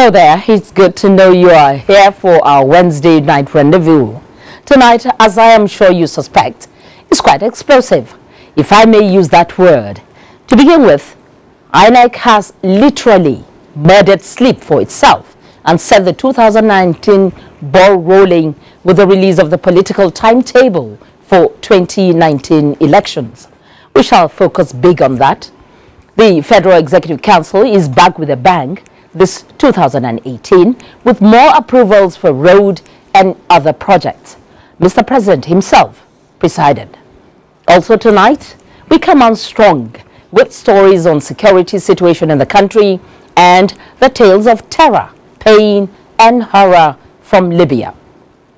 Hello there, it's good to know you are here for our Wednesday night rendezvous. Tonight, as I am sure you suspect, is quite explosive, if I may use that word. To begin with, INEC has literally murdered sleep for itself and set the 2019 ball rolling with the release of the political timetable for 2019 elections. We shall focus big on that. The Federal Executive Council is back with a bang this 2018 with more approvals for road and other projects. Mr. President himself presided. Also tonight, we come on strong with stories on security situation in the country and the tales of terror, pain and horror from Libya.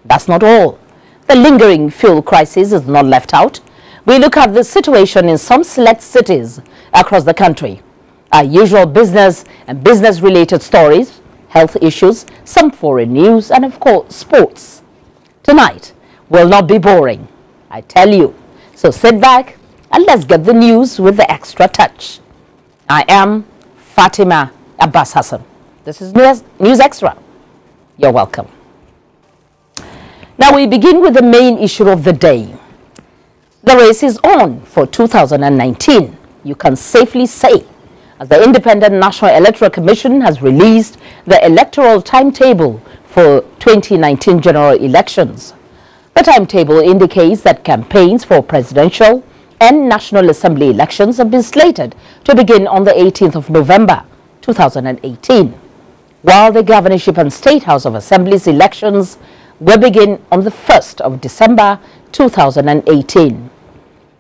That's not all. The lingering fuel crisis is not left out. We look at the situation in some select cities across the country. Our usual business and business-related stories, health issues, some foreign news, and of course, sports. Tonight will not be boring, I tell you. So sit back and let's get the news with the extra touch. I am Fatima Abbas Hassan. This is News Extra. You're welcome. Now we begin with the main issue of the day. The race is on for 2019. You can safely say, as the Independent National Electoral Commission has released the electoral timetable for 2019 general elections. The timetable indicates that campaigns for presidential and National Assembly elections have been slated to begin on the 18th of November 2018, while the Governorship and State House of Assemblies elections will begin on the 1st of December 2018.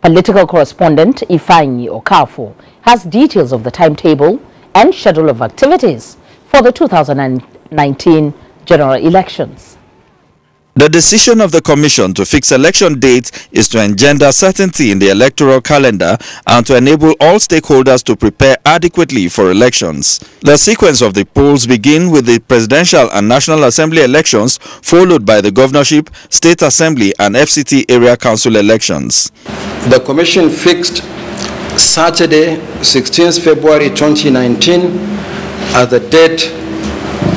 Political correspondent Ifeanyi Okafor has details of the timetable and schedule of activities for the 2019 general elections. The decision of the Commission to fix election dates is to engender certainty in the electoral calendar and to enable all stakeholders to prepare adequately for elections. The sequence of the polls begin with the Presidential and National Assembly elections, followed by the Governorship, State Assembly and FCT Area Council elections. The Commission fixed Saturday, 16th February 2019 as the date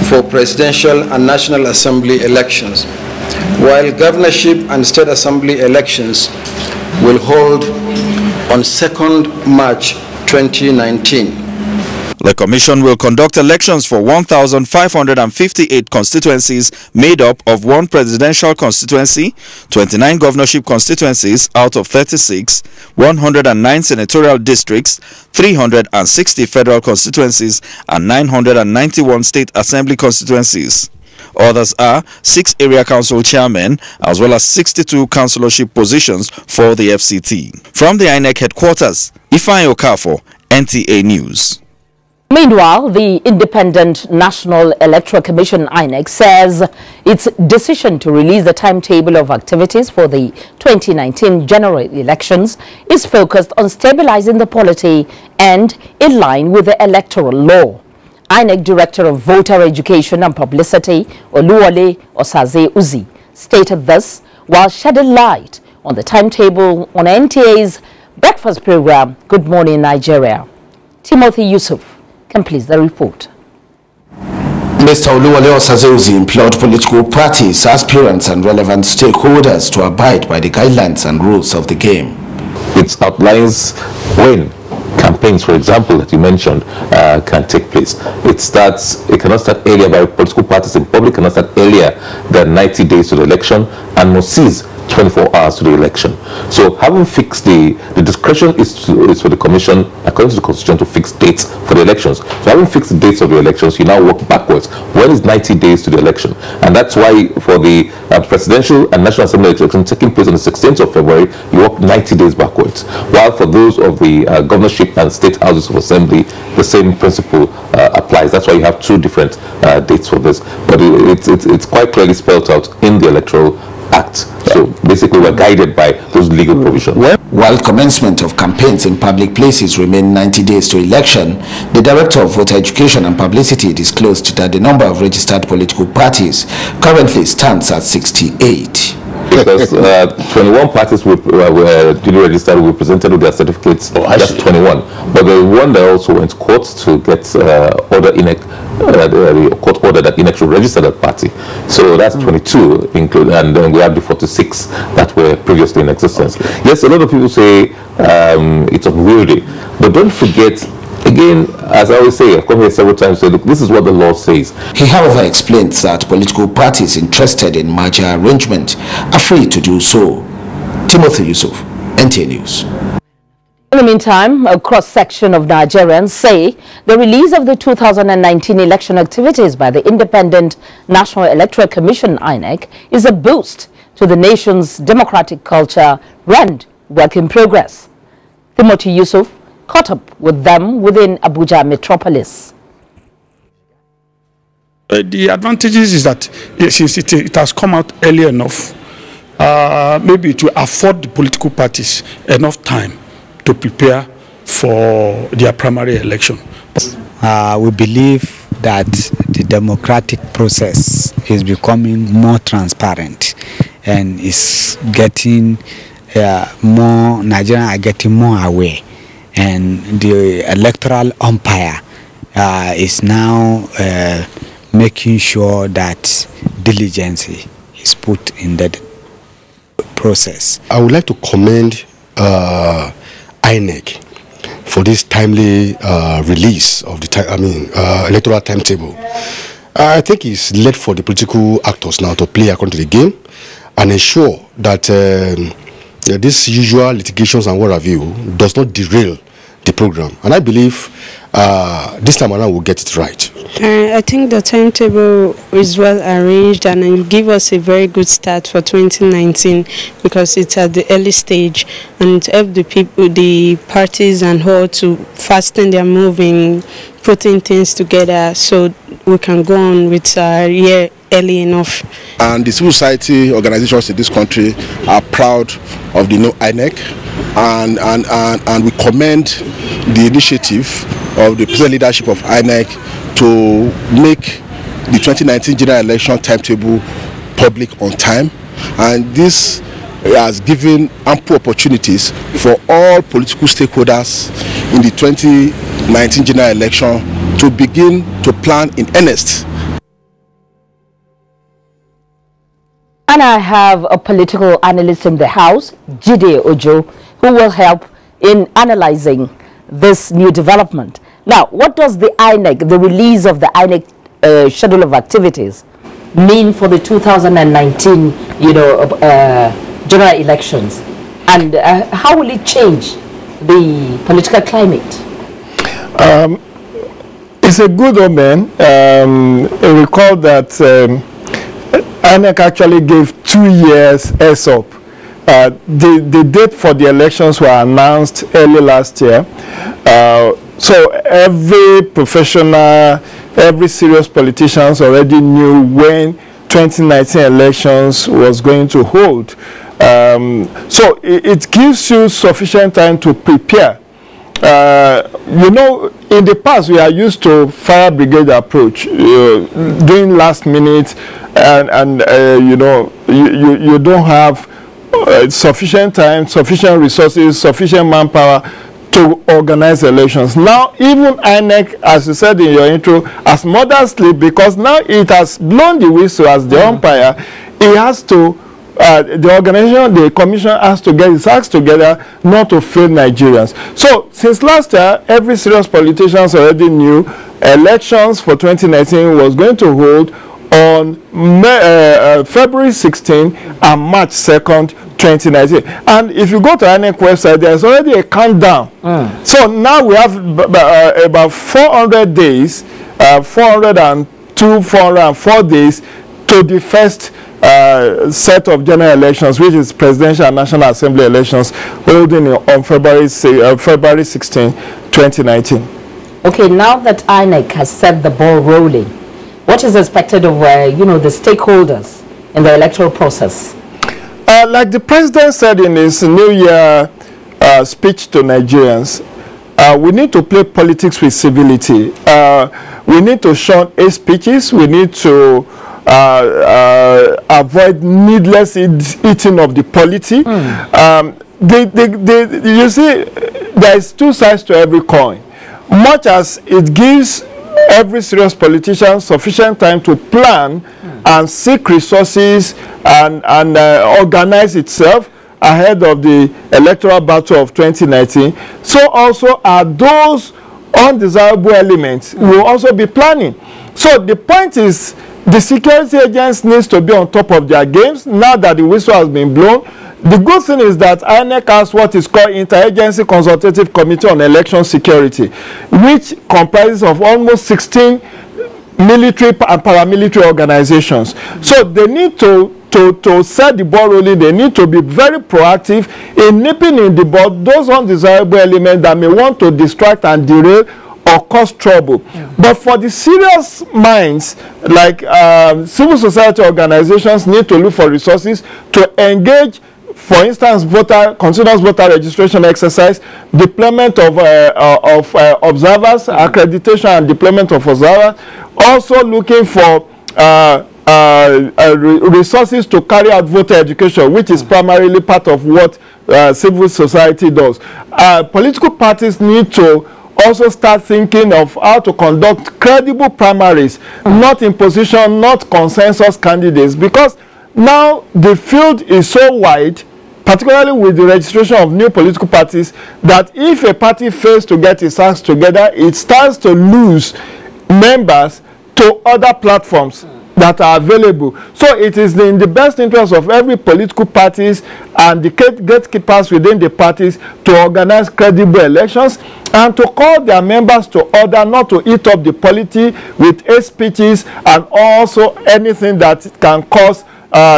for Presidential and National Assembly elections, while Governorship and State Assembly elections will hold on 2nd March 2019. The Commission will conduct elections for 1,558 constituencies made up of 1 presidential constituency, 29 governorship constituencies out of 36, 109 senatorial districts, 360 federal constituencies, and 991 state assembly constituencies. Others are 6 area council chairmen as well as 62 councillorship positions for the FCT. From the INEC headquarters, Ifeanyi Okafor, NTA News. Meanwhile, the Independent National Electoral Commission INEC says its decision to release the timetable of activities for the 2019 general elections is focused on stabilizing the polity and in line with the electoral law. INEC Director of Voter Education and Publicity, Oluwole Osaze Uzi, stated this while shedding light on the timetable on NTA's breakfast program, Good Morning Nigeria. Timothy Yusuf completes the report. Mr. Oluwole Osaze Uzi implored political parties, aspirants and relevant stakeholders to abide by the guidelines and rules of the game. It outlines when campaigns, for example, that you mentioned, can take place. It cannot start earlier by political parties in public, cannot start earlier than 90 days to the election, and must cease 24 hours to the election. So having fixed the discretion is for the Commission, according to the Constitution, to fix dates for the elections. So having fixed the dates of the elections, you now work backwards. When is 90 days to the election? And that's why for the Presidential and National Assembly elections taking place on the 16th of February, you work 90 days backwards. While for those of the Governorship and State Houses of Assembly, the same principle applies. That's why you have 2 different dates for this. But it's quite clearly spelled out in the Electoral Act. So basically we're guided by those legal provisions. While commencement of campaigns in public places remain 90 days to election, the Director of Voter Education and Publicity disclosed that the number of registered political parties currently stands at 68. Because 21 parties were duly registered, were presented with their certificates. That's 21. But the one that also went to court to get order INEC the court order that INEC should register that party. So that's 22 include, and then we have the 46 that were previously in existence. Yes, a lot of people say it's unwieldy, but don't forget, again, as I always say, I've come here several times to say, look, this is what the law says. He, however, explains that political parties interested in merger arrangement are free to do so. Timothy Yusuf, NTA News. In the meantime, a cross-section of Nigerians say the release of the 2019 election activities by the Independent National Electoral Commission, INEC, is a boost to the nation's democratic culture and work in progress. Timothy Yusuf caught up with them within Abuja metropolis. The advantages is that since it has come out early enough, maybe to afford the political parties enough time to prepare for their primary election. We believe that the democratic process is becoming more transparent and is getting more, Nigerians are getting more aware, and the electoral umpire is now making sure that diligence is put in the process. I would like to commend INEC for this timely release of the electoral timetable. I think it's led for the political actors now to play according to the game and ensure that this usual litigations and what have you does not derail the program. And I believe this time around we'll get it right. I think the timetable is well arranged and it will give us a very good start for 2019 because it's at the early stage and it helps the people, the parties and all to fasten their moving, putting things together so we can go on with our year early enough. And the civil society organizations in this country are proud of the new INEC and we commend the initiative of the present leadership of INEC to make the 2019 general election timetable public on time, and this has given ample opportunities for all political stakeholders in the 2019 general election to begin to plan in earnest. And I have a political analyst in the house, Jide Ojo, who will help in analyzing this new development. Now, what does the INEC, the release of the INEC schedule of activities, mean for the 2019, general elections? And how will it change the political climate? It's a good omen. Recall that INEC actually gave 2 years up. The date for the elections were announced early last year. So every professional, every serious politician already knew when 2019 elections was going to hold. So it gives you sufficient time to prepare. In the past we are used to fire brigade approach, doing last minute, and you don't have sufficient time, sufficient resources, sufficient manpower to organize elections. Now, even INEC, as you said in your intro, has modestly, because now it has blown the whistle as the umpire, it has to, the organization, the commission has to get its acts together not to fail Nigerians. So, since last year, every serious politician already knew elections for 2019 was going to hold on February 16 and March 2nd, 2019. And if you go to INEC website, there's already a countdown. So now we have about 400 days, 402, 404 days to the first set of general elections, which is presidential and national assembly elections, holding on February 16, 2019. Okay, now that INEC has set the ball rolling, what is expected of the stakeholders in the electoral process? Like the president said in his New Year speech to Nigerians, we need to play politics with civility. We need to shun hate speeches. We need to avoid needless eating of the polity. You see, there is two sides to every coin. Much as it gives every serious politician sufficient time to plan and seek resources and organize itself ahead of the electoral battle of 2019. So also are those undesirable elements will also be planning. So the point is, the security agents needs to be on top of their games now that the whistle has been blown. The good thing is that INEC has what is called Interagency Consultative Committee on Election Security, which comprises of almost 16 military and paramilitary organizations. So they need to set the ball rolling. They need to be very proactive in nipping in the bud those undesirable elements that may want to distract and derail or cause trouble. But for the serious minds, like civil society organizations need to look for resources to engage, for instance, continuous voter registration exercise, deployment of observers, accreditation and deployment of observers, also looking for resources to carry out voter education, which is primarily part of what civil society does. Political parties need to also start thinking of how to conduct credible primaries, not imposition, not consensus candidates, because now the field is so wide, particularly with the registration of new political parties, that if a party fails to get its acts together, it starts to lose members to other platforms that are available. So it is in the best interest of every political parties and the gatekeepers within the parties to organize credible elections and to call their members to order, not to eat up the polity with hate speeches and also anything that can cause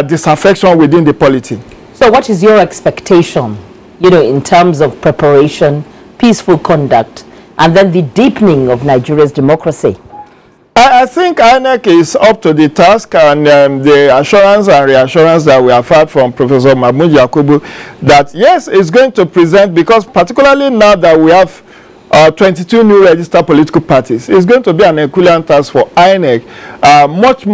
disaffection within the polity. So what is your expectation, in terms of preparation, peaceful conduct, and then the deepening of Nigeria's democracy? I think INEC is up to the task, and the assurance and reassurance that we have had from Professor Mahmoud Yakubu that yes, it's going to present, because particularly now that we have 22 new registered political parties, it's going to be an equivalent task for INEC, much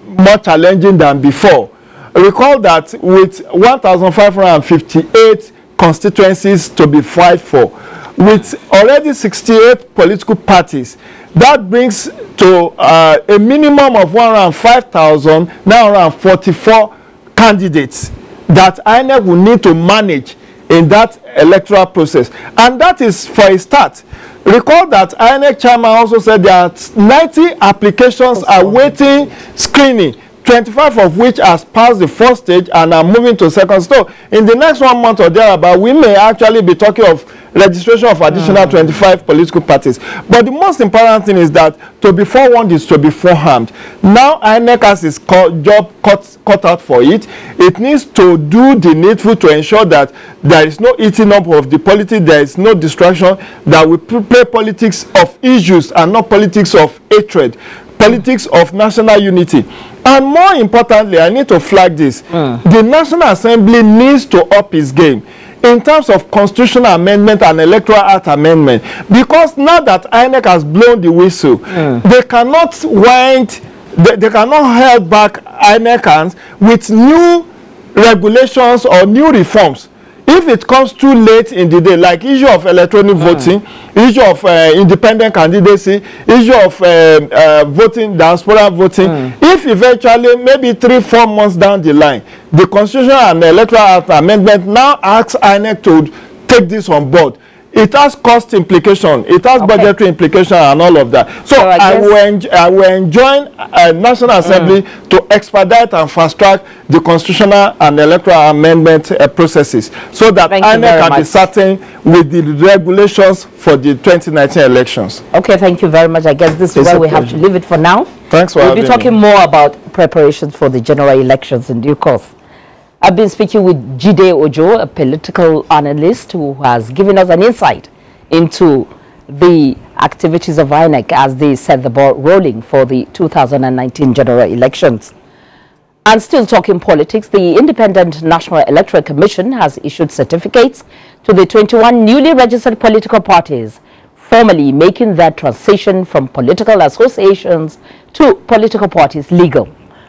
more challenging than before. Recall that with 1,558 constituencies to be fight for, with already 68 political parties, that brings to a minimum of 105,944 candidates that INEC will need to manage in that electoral process. And that is for a start. Recall that INEC chairman also said that 90 applications are waiting screening, 25 of which has passed the first stage and are moving to second. So in the next 1 month or thereabout, we may actually be talking of registration of additional 25 political parties. But the most important thing is that to be forewarned is to be forearmed. Now INEC has its job cut out for it. It needs to do the needful to ensure that there is no eating up of the polity, there is no distraction, that we play politics of issues and not politics of hatred, politics of national unity. And more importantly, I need to flag this. The National Assembly needs to up its game in terms of constitutional amendment and electoral act amendment, because now that INEC has blown the whistle, they cannot they cannot hold back INEC hands with new regulations or new reforms. If it comes too late in the day, like issue of electronic voting, issue of independent candidacy, issue of voting, diaspora voting, if eventually maybe 3-4 months down the line, the Constitution and the Electoral Act Amendment now asks INEC to take this on board, it has cost implication, it has budgetary implication and all of that. So I will enjoin National Assembly to expedite and fast track the constitutional and electoral amendment processes so that INEC can be certain with the regulations for the 2019 elections. Okay, thank you very much. I guess this is where we have to leave it for now. Thanks for having me. We'll be talking more about preparations for the general elections in due course. I've been speaking with Jide Ojo, a political analyst who has given us an insight into the activities of INEC as they set the ball rolling for the 2019 general elections. And still talking politics, the Independent National Electoral Commission has issued certificates to the 21 newly registered political parties, formally making their transition from political associations to political parties legal.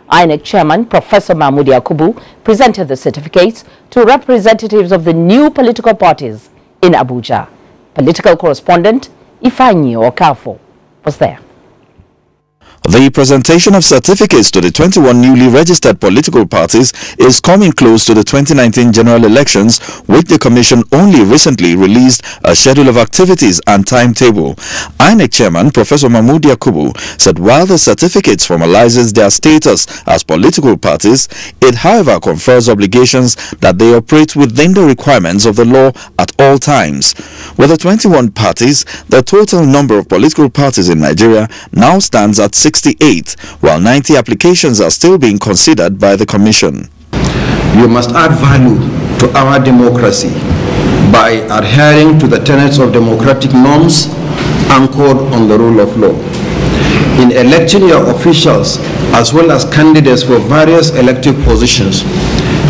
INEC Chairman Professor Mahmoud Yakubu presented the certificates to representatives of the new political parties in Abuja. Political correspondent Ifeanyi Okafor was there. The presentation of certificates to the 21 newly registered political parties is coming close to the 2019 general elections, which the Commission only recently released a schedule of activities and timetable. INEC Chairman Professor Mahmoud Yakubu said while the certificates formalizes their status as political parties, it however confers obligations that they operate within the requirements of the law at all times. With the 21 parties, the total number of political parties in Nigeria now stands at 68, while 90 applications are still being considered by the Commission. You must add value to our democracy by adhering to the tenets of democratic norms anchored on the rule of law. In electing your officials as well as candidates for various elective positions,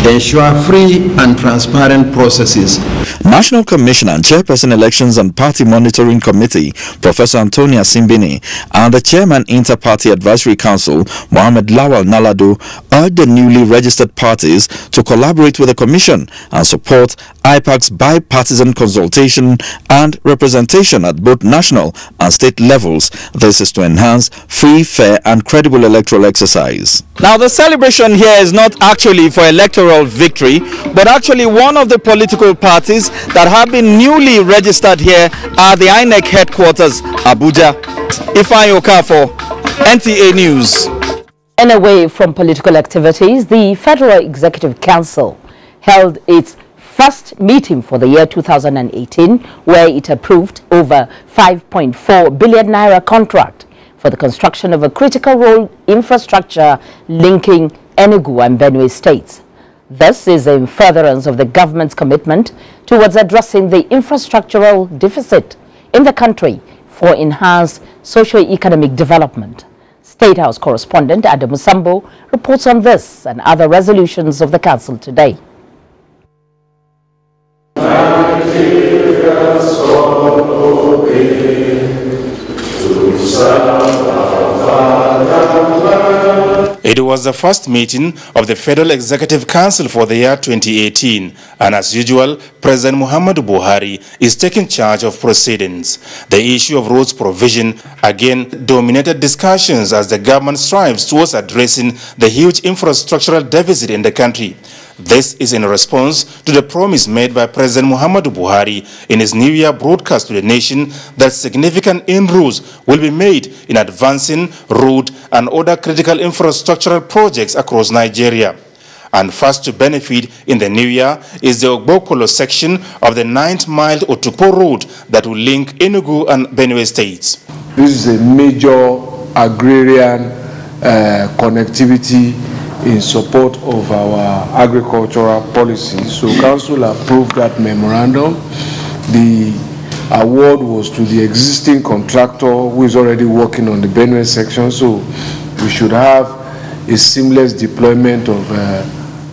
ensure free and transparent processes. National Commissioner and Chairperson Elections and Party Monitoring Committee, Professor Antonia Simbini, and the Chairman Inter-Party Advisory Council, Mohammed Lawal Nalado, urged the newly registered parties to collaborate with the Commission and support IPAC's bipartisan consultation and representation at both national and state levels. This is to enhance free, fair and credible electoral exercise. Now, the celebration here is not actually for electoral victory, but actually one of the political parties that have been newly registered here are the INEC headquarters, Abuja. Ifeanyi Okafor, NTA News. And away from political activities, the Federal Executive Council held its first meeting for the year 2018, where it approved over 5.4 billion naira contract for the construction of a critical road infrastructure linking Enugu and Benue states. This is in furtherance of the government's commitment towards addressing the infrastructural deficit in the country for enhanced socio-economic development. State House correspondent Adam Musambo reports on this and other resolutions of the council today. It was the first meeting of the Federal Executive Council for the year 2018, and as usual, President Muhammadu Buhari is taking charge of proceedings. The issue of roads provision again dominated discussions as the government strives towards addressing the huge infrastructural deficit in the country. This is in response to the promise made by President Muhammadu Buhari in his New Year broadcast to the nation that significant inroads will be made in advancing road and other critical infrastructural projects across Nigeria. And first to benefit in the new year is the Ogbokolo section of the 9th-mile Otukpo road that will link Enugu and Benue states. This is a major agrarian connectivity in support of our agricultural policy. So Council approved that memorandum. The award was to the existing contractor who is already working on the Benue section. So we should have a seamless deployment of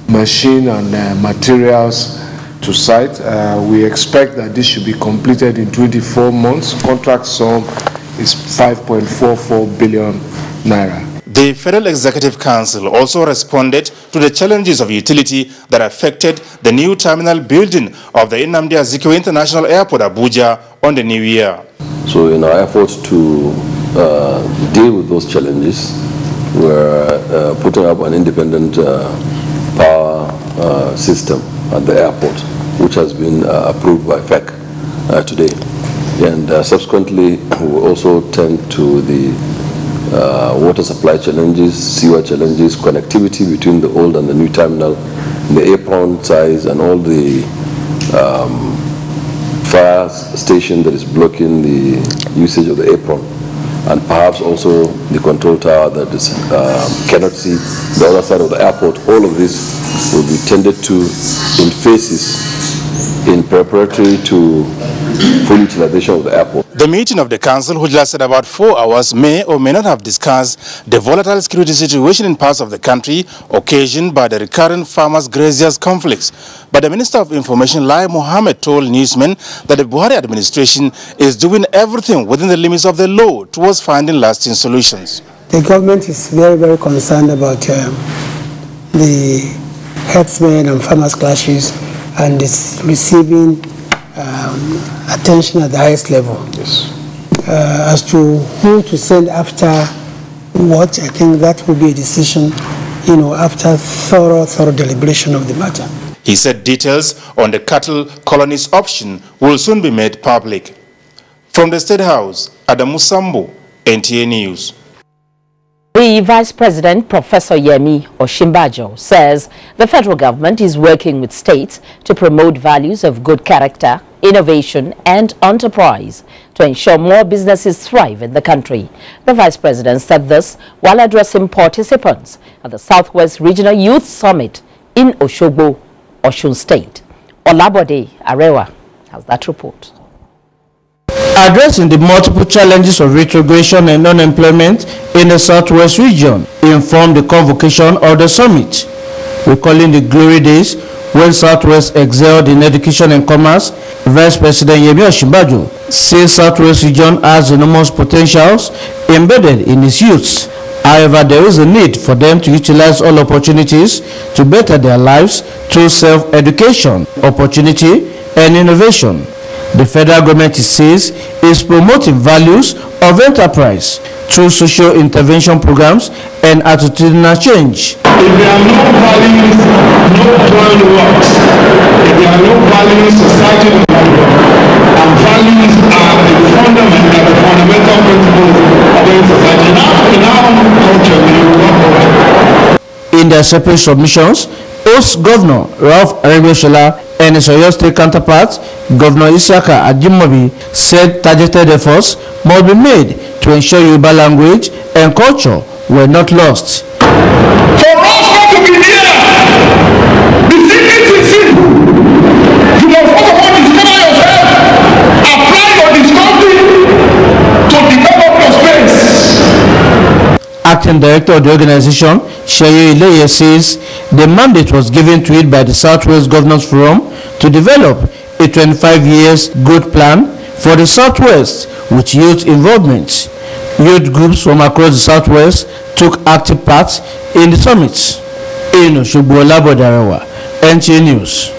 machine and materials to site. We expect that this should be completed in 24 months. Contract sum is 5.44 billion naira. The Federal Executive Council also responded to the challenges of utility that affected the new terminal building of the Nnamdi Azikiwe International Airport, Abuja, on the new year. So in our efforts to deal with those challenges, we're putting up an independent power system at the airport, which has been approved by FEC today. And subsequently, we will also tend to the water supply challenges, sewer challenges, connectivity between the old and the new terminal, the apron size, and all the fire station that is blocking the usage of the apron, and perhaps also the control tower that is, cannot see the other side of the airport. All of this will be tended to in phases in preparatory to full utilization of the airport. The meeting of the council, which lasted about 4 hours, may or may not have discussed the volatile security situation in parts of the country occasioned by the recurrent farmers-graziers conflicts. But the Minister of Information, Lai Mohammed, told newsmen that the Buhari administration is doing everything within the limits of the law towards finding lasting solutions. The government is very, very concerned about the herdsmen and farmers clashes, and it's receiving attention at the highest level. Yes. As to who to send after what, I think that will be a decision, after thorough deliberation of the matter. He said details on the cattle colonies option will soon be made public. From the State House, Adamu Sambo, NTA News. The Vice President, Professor Yemi Osinbajo, says the federal government is working with states to promote values of good character, innovation and enterprise to ensure more businesses thrive in the country. The Vice President said this while addressing participants at the Southwest Regional Youth Summit in Oshogbo, Osun State. Olabode Arewa has that report. Addressing the multiple challenges of retrogression and unemployment in the Southwest region informed the convocation of the summit. Recalling the glory days when Southwest excelled in education and commerce, Vice President Yemi Osinbajo says Southwest region has enormous potentials embedded in its youths. However, there is a need for them to utilize all opportunities to better their lives through self-education, opportunity, and innovation. The federal government, it says, is promoting values of enterprise through social intervention programs and attitudinal change. If there are no values, no plan works. If there are no values, society will not work. And values are the fundamental principles of any society. In our culture, we work. In their separate submissions, Host Governor Ralph Aregbesola and his Oyo State counterpart, Governor Isiaka Ajimobi, said targeted efforts must be made to ensure Yoruba language and culture were not lost. For us not to be here, the secret is simple. You must first of all discover yourself, apply your discovery to develop your space. Acting Director of the organization, Sheye Ileye, says the mandate was given to it by the Southwest Governors Forum to develop a 25 years good plan for the Southwest with youth involvement. Youth groups from across the Southwest took active part in the summit. In Oshogbo, Olabode Arewa, NTA News.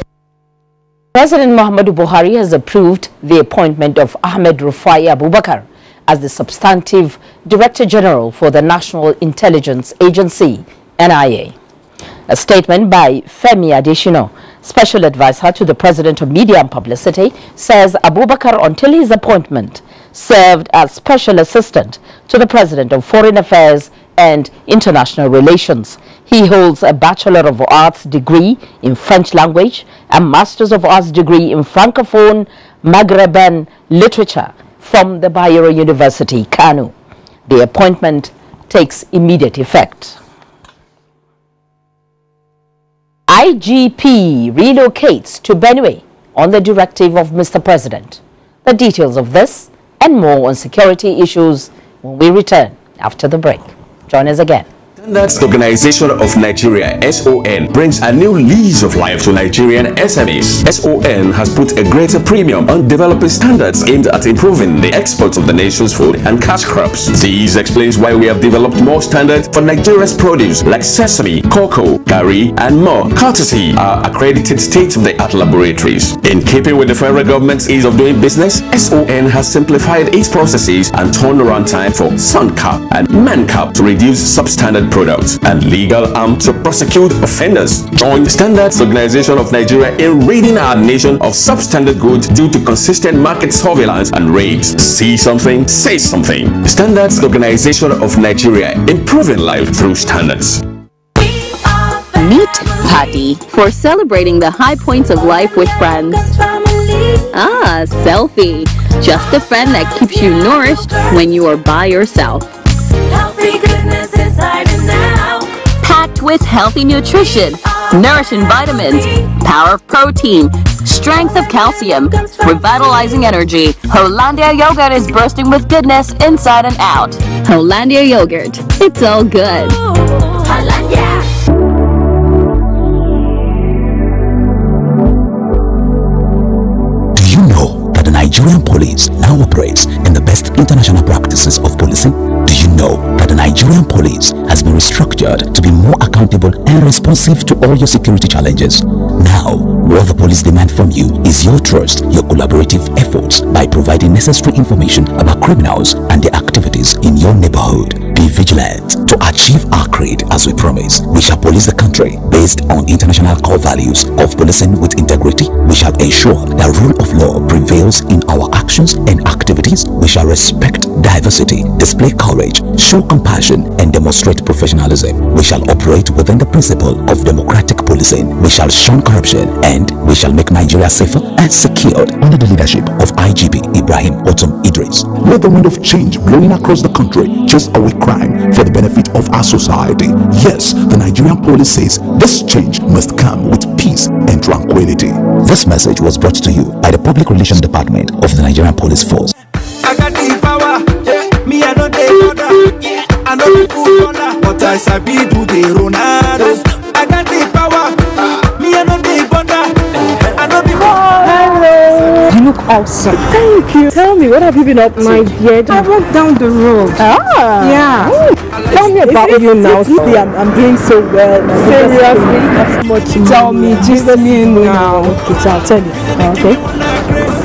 President Muhammadu Buhari has approved the appointment of Ahmed Rufai Abubakar as the substantive Director General for the National Intelligence Agency, NIA. A statement by Femi Adesina, Special Advisor to the President of Media and Publicity, says Abubakar, until his appointment, served as Special Assistant to the President of Foreign Affairs and International Relations. He holds a Bachelor of Arts degree in French language and Masters of Arts degree in Francophone Maghreban Literature from the Bayero University, Kano. The appointment takes immediate effect. IGP relocates to Benue on the directive of Mr. President. The details of this and more on security issues when we return after the break. Join us again. Standards Organization of Nigeria, SON, brings a new lease of life to Nigerian SMEs. SON has put a greater premium on developing standards aimed at improving the exports of the nation's food and cash crops. This explains why we have developed more standards for Nigeria's produce like sesame, cocoa, curry, and more, courtesy our accredited state-of-the-art laboratories. In keeping with the federal government's ease of doing business, SON has simplified its processes and turnaround time for SUNCAP and MANCAP to reduce substandard products and legal arm to prosecute offenders. Join Standards Organization of Nigeria in ridding our nation of substandard goods due to consistent market surveillance and raids. See something, say something. Standards Organization of Nigeria, improving life through standards. Meet Party for celebrating the high points of life with friends. Ah, selfie. Just a friend that keeps you nourished when you are by yourself. Healthy goodness inside and out. Packed with healthy nutrition, nourishing vitamins, power of protein, strength of calcium, revitalizing energy. Hollandia yogurt is bursting with goodness inside and out. Hollandia yogurt, it's all good. Hollandia. Do you know that the Nigerian police now operates in the best international practices of policing? Do you know that the Nigerian police has been restructured to be more accountable and responsive to all your security challenges? Now, what the police demand from you is your trust, your collaborative efforts by providing necessary information about criminals and their activities in your neighborhood. Be vigilant. To achieve our creed as we promise, we shall police the country based on international core values of policing with integrity. We shall ensure that rule of law prevails in our actions and activities. We shall respect diversity, display courage, show compassion, and demonstrate professionalism. We shall operate within the principle of democratic policing. We shall shun corruption, and we shall make Nigeria safer and secured under the leadership of IGP Ibrahim Otum Idris. Let the wind of change blowing across the country chase away crime for the benefit of our society. Yes, the Nigerian police says this change must come with peace and tranquility. This message was brought to you by the Public Relations Department of the Nigerian Police Force. I got the power, me I know the order, I know the footballer, but I sabi do the Ronaldo. I got the power, me I know the border, I know the Hello. You look awesome. Thank you. Tell me, what have you been up to? My dear, I walked down the road. Ah. Yeah. Tell me about you now. I'm doing so well. Seriously? Tell me, just me now. Okay, I'll tell you. Okay.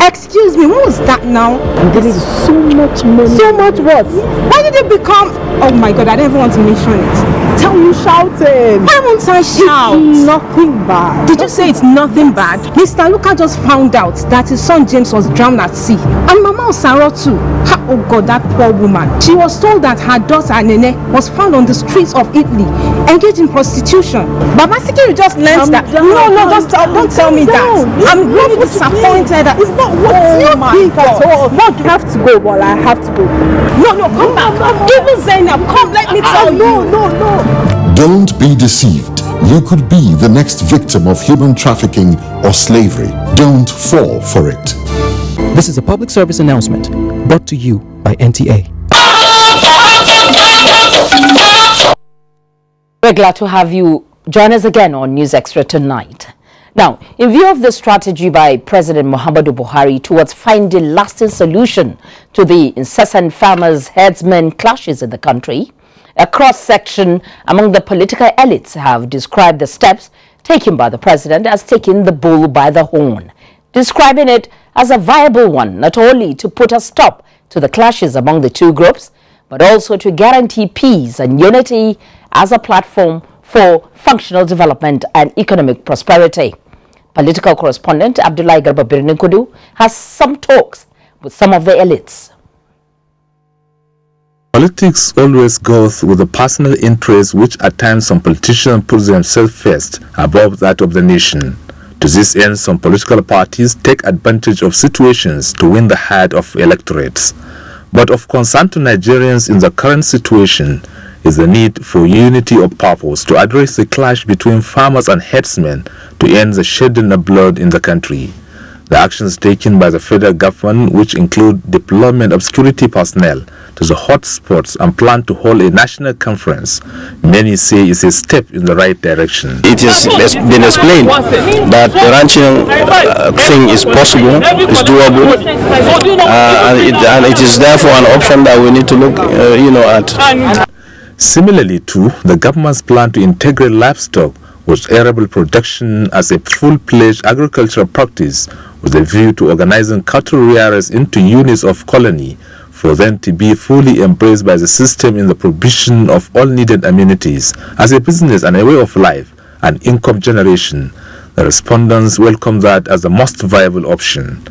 Excuse me, what was that now? I'm getting so much money. So much what? Why did it become... Oh my God, I don't even want to mention it. Tell you shouting. Why won't I shout? It's nothing bad. Did you say it's nothing bad? Mr. Luka just found out that his son James was drowned at sea. And Mama Osaro too. Oh God, that poor woman. She was told that her daughter Nene was found on the streets of Italy, engaged in prostitution. Baba Sikiru just learned that. No, don't tell me that. I'm really disappointed. It's not what you think at all. No, you have to go, Bola. I have to go. No, come back. Even Zainab, come, let me tell you. No. Don't be deceived. You could be the next victim of human trafficking or slavery. Don't fall for it. This is a public service announcement brought to you by NTA. We're glad to have you join us again on News Extra tonight. Now, in view of the strategy by President Muhammadu Buhari towards finding lasting solution to the incessant farmers' herdsmen clashes in the country, a cross-section among the political elites have described the steps taken by the president as taking the bull by the horn, describing it as a viable one not only to put a stop to the clashes among the two groups, but also to guarantee peace and unity as a platform for functional development and economic prosperity. Political correspondent Abdullahi Garba Birninkudu has some talks with some of the elites. Politics always goes with the personal interest, which at times some politicians put themselves first above that of the nation. To this end, some political parties take advantage of situations to win the heart of electorates. But of concern to Nigerians in the current situation is the need for unity of purpose to address the clash between farmers and herdsmen to end the shedding of blood in the country. The actions taken by the federal government, which include deployment of security personnel to the hotspots and plan to hold a national conference, many say is a step in the right direction. It has been explained that the ranching thing is possible, is doable, and it is therefore an option that we need to look at. Similarly too, the government's plan to integrate livestock with arable production as a full-fledged agricultural practice with a view to organizing cattle rearers into units of colony for them to be fully embraced by the system in the provision of all needed amenities as a business and a way of life and income generation. The respondents welcome that as the most viable option.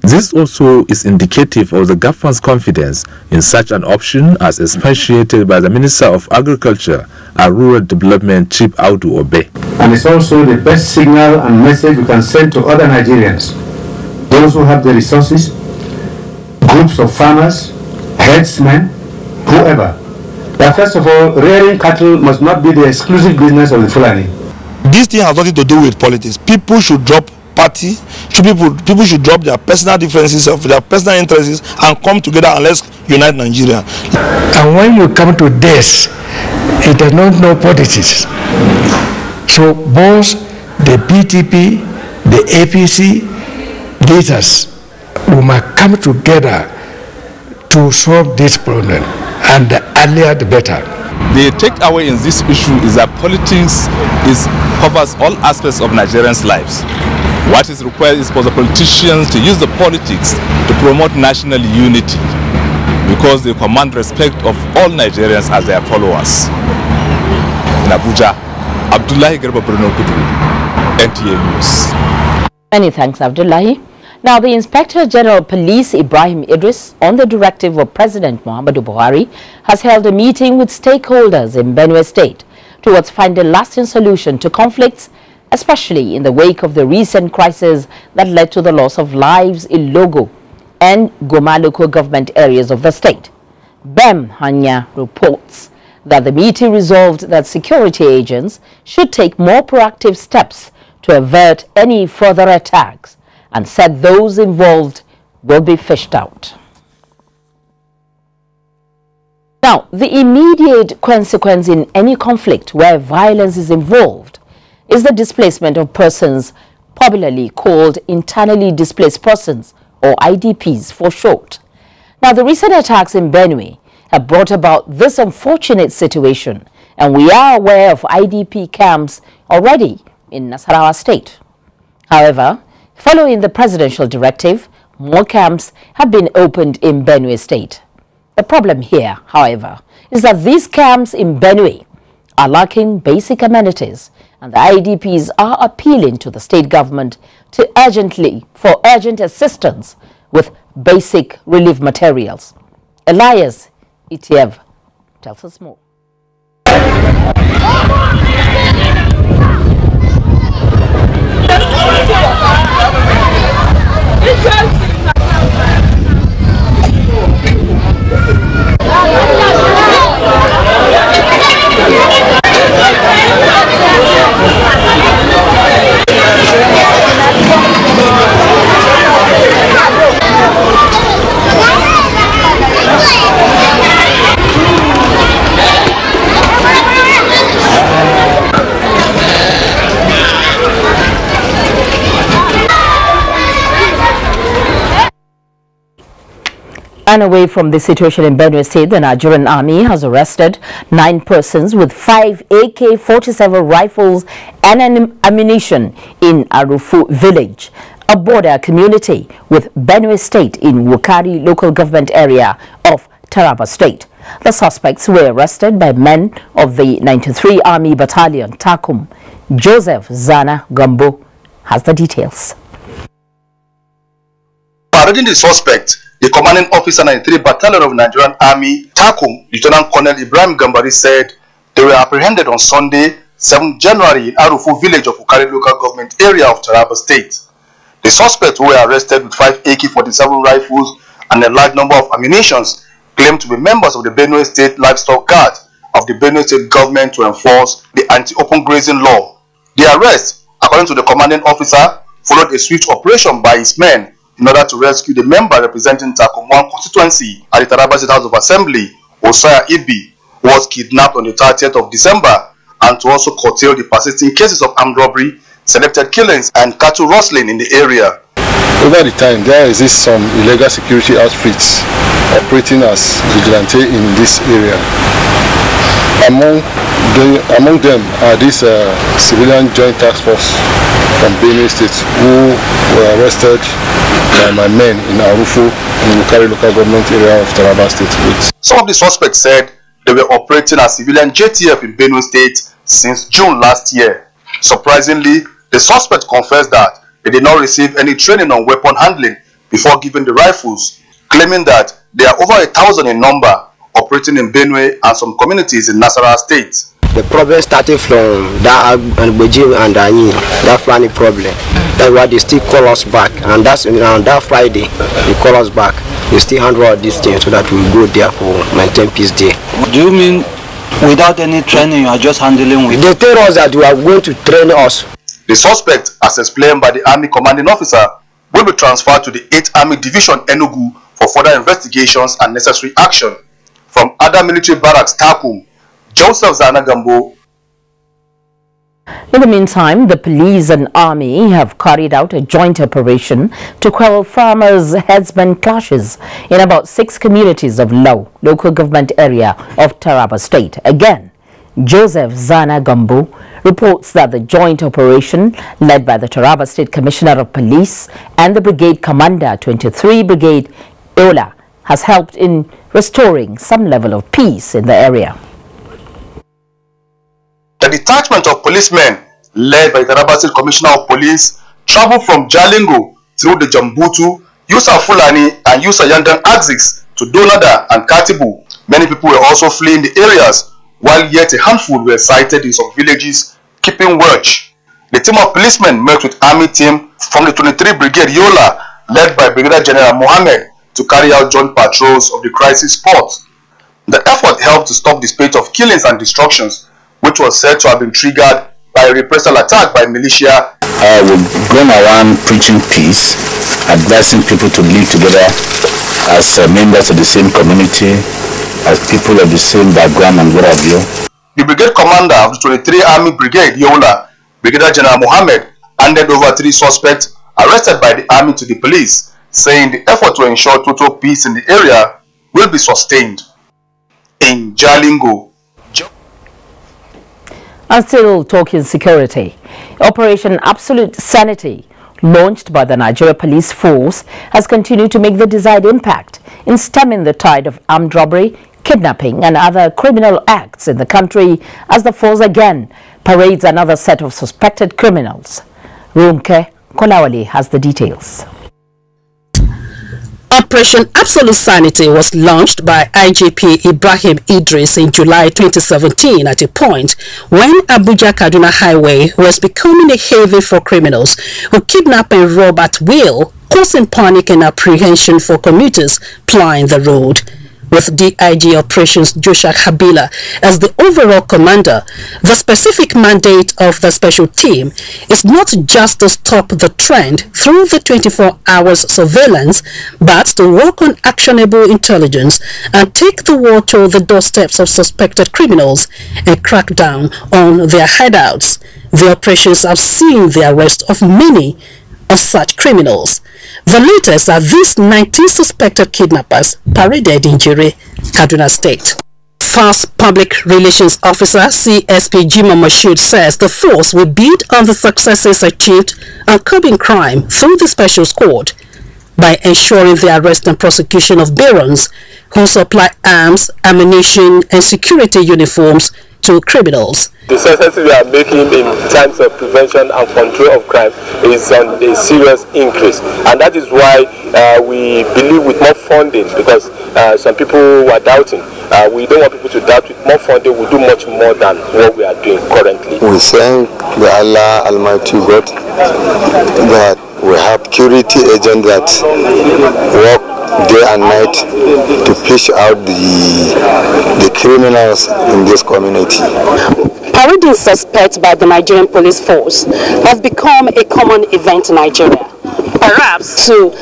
This also is indicative of the government's confidence in such an option as expatiated by the Minister of Agriculture and Rural Development, Chief Audu Obe. And it's also the best signal and message we can send to other Nigerians, those who have the resources, groups of farmers, herdsmen, whoever, that first of all, rearing cattle must not be the exclusive business of the Fulani. This thing has nothing to do with politics. People should drop party, people should drop their personal differences of their personal interests and come together and let's unite Nigeria. And when you come to this, it does not know politics. So both the PTP, the APC leaders, we must come together to solve this problem, and the earlier the better. The takeaway in this issue is that politics covers all aspects of Nigerians' lives. What is required is for the politicians to use the politics to promote national unity, because they command respect of all Nigerians as their followers. In Abuja, Abdullahi Garba Bruno Kudu, NTA News. Many thanks, Abdullahi. Now, the Inspector General of Police, Ibrahim Idris, on the directive of President Muhammadu Buhari, has held a meeting with stakeholders in Benue State towards finding a lasting solution to conflicts, especially in the wake of the recent crisis that led to the loss of lives in Logo and Goma local government areas of the state. Bem Hanya reports that the meeting resolved that security agents should take more proactive steps to avert any further attacks, and said those involved will be fished out. Now, the immediate consequence in any conflict where violence is involved is the displacement of persons, popularly called internally displaced persons, or IDPs for short. Now, the recent attacks in Benue have brought about this unfortunate situation, and we are aware of IDP camps already in Nasarawa State. However, following the presidential directive, more camps have been opened in Benue State. The problem here, however, is that these camps in Benue are lacking basic amenities, and the IDPs are appealing to the state government to for urgent assistance with basic relief materials. Elias Itiev tells us more. And away from the situation in Benue State, the Nigerian Army has arrested 9 persons with 5 AK-47 rifles and ammunition in Arufu village, a border community with Benue State in Wukari local government area of Taraba State. The suspects were arrested by men of the 93 Army Battalion, Takum. Joseph Zana Gambo has the details. Parading the suspect, the commanding officer 93 Battalion of Nigerian Army, Takum, Lieutenant Colonel Ibrahim Gambari, said they were apprehended on Sunday, 7th January in Arufu village of Wukari local government area of Taraba State. The suspects, who were arrested with 5 AK-47 rifles and a large number of ammunition, claimed to be members of the Benue State Livestock Guard of the Benue State government to enforce the anti-open grazing law. The arrest, according to the commanding officer, followed a swift operation by his men in order to rescue the member representing Takum 1 constituency at the Taraba State House of Assembly, Osaya Ibi, who was kidnapped on the 30th of December, and to also curtail the persisting cases of armed robbery, selected killings, and cattle rustling in the area. Over the time, there exists some illegal security outfits operating as vigilante in this area. Among them are this civilian joint task force from Benue State, who were arrested by my men in Arufu in Wukari local government area of Taraba State. Some of the suspects said they were operating as civilian JTF in Benue State since June last year. Surprisingly, the suspects confessed that they did not receive any training on weapon handling before given the rifles, claiming that they are over 1,000 in number, operating in Benue and some communities in Nasarawa State. The problem started from that Abuja and that Fulani problem. That's why they still call us back, and that's on that Friday they call us back. They still handle all these things so that we go there for maintain peace day. Do you mean without any training you are just handling with? They tell us that we are going to train us. The suspect, as explained by the Army commanding officer, will be transferred to the 8th Army Division Enugu for further investigations and necessary action. From other military barracks, Takum, Joseph Zana Gambo. In the meantime, the police and army have carried out a joint operation to quell farmers' herdsmen clashes in about 6 communities of Lau, local government area of Taraba State. Again, Joseph Zana Gambo reports that the joint operation led by the Taraba State Commissioner of Police and the Brigade Commander 23 Brigade Eola has helped in restoring some level of peace in the area. The detachment of policemen led by the Taraba State Commissioner of Police traveled from Jalingo through the Jambutu, Yusa Fulani and Yusa Yandan axis to Donada and Katibu. Many people were also fleeing the areas, while yet a handful were sighted in some villages keeping watch. The team of policemen met with army team from the 23 Brigade Yola led by Brigadier General Mohammed to carry out joint patrols of the crisis spot. The effort helped to stop the spate of killings and destructions, which was said to have been triggered by a reprisal attack by militia. We've gone around preaching peace, advising people to live together as members of the same community, as people of the same background and what have you. The brigade commander of the 23 Army Brigade Yola, Brigadier General Mohammed, handed over 3 suspects arrested by the army to the police, saying the effort to ensure total peace in the area will be sustained. In Jalingo. And still talking security, Operation Absolute Sanity, launched by the Nigeria Police Force, has continued to make the desired impact in stemming the tide of armed robbery, kidnapping and other criminal acts in the country as the force again parades another set of suspected criminals. Runke Kolawale has the details. Operation Absolute Sanity was launched by IGP Ibrahim Idris in July 2017 at a point when Abuja Kaduna Highway was becoming a haven for criminals who kidnap and rob at will, causing panic and apprehension for commuters plying the road. With DIG Operations Joshua Habila as the overall commander, the specific mandate of the special team is not just to stop the trend through the 24 hours surveillance, but to work on actionable intelligence and take the war to the doorsteps of suspected criminals and crack down on their hideouts. The operations have seen the arrest of many of such criminals. The latest are these 19 suspected kidnappers paraded in Jere, Kaduna State. First Public Relations Officer CSP Jima Mashud says the force will build on the successes achieved on curbing crime through the special squad by ensuring the arrest and prosecution of barons who supply arms, ammunition and security uniforms to criminals. The success we are making in terms of prevention and control of crime is on a serious increase, and that is why we believe with more funding, because some people were doubting. We don't want people to doubt. With more funding, we do much more than what we are doing currently. We thank the Allah Almighty God that we have security agents that work day and night to fish out the criminals in this community. Parading suspects by the Nigerian police force has become a common event in Nigeria, perhaps to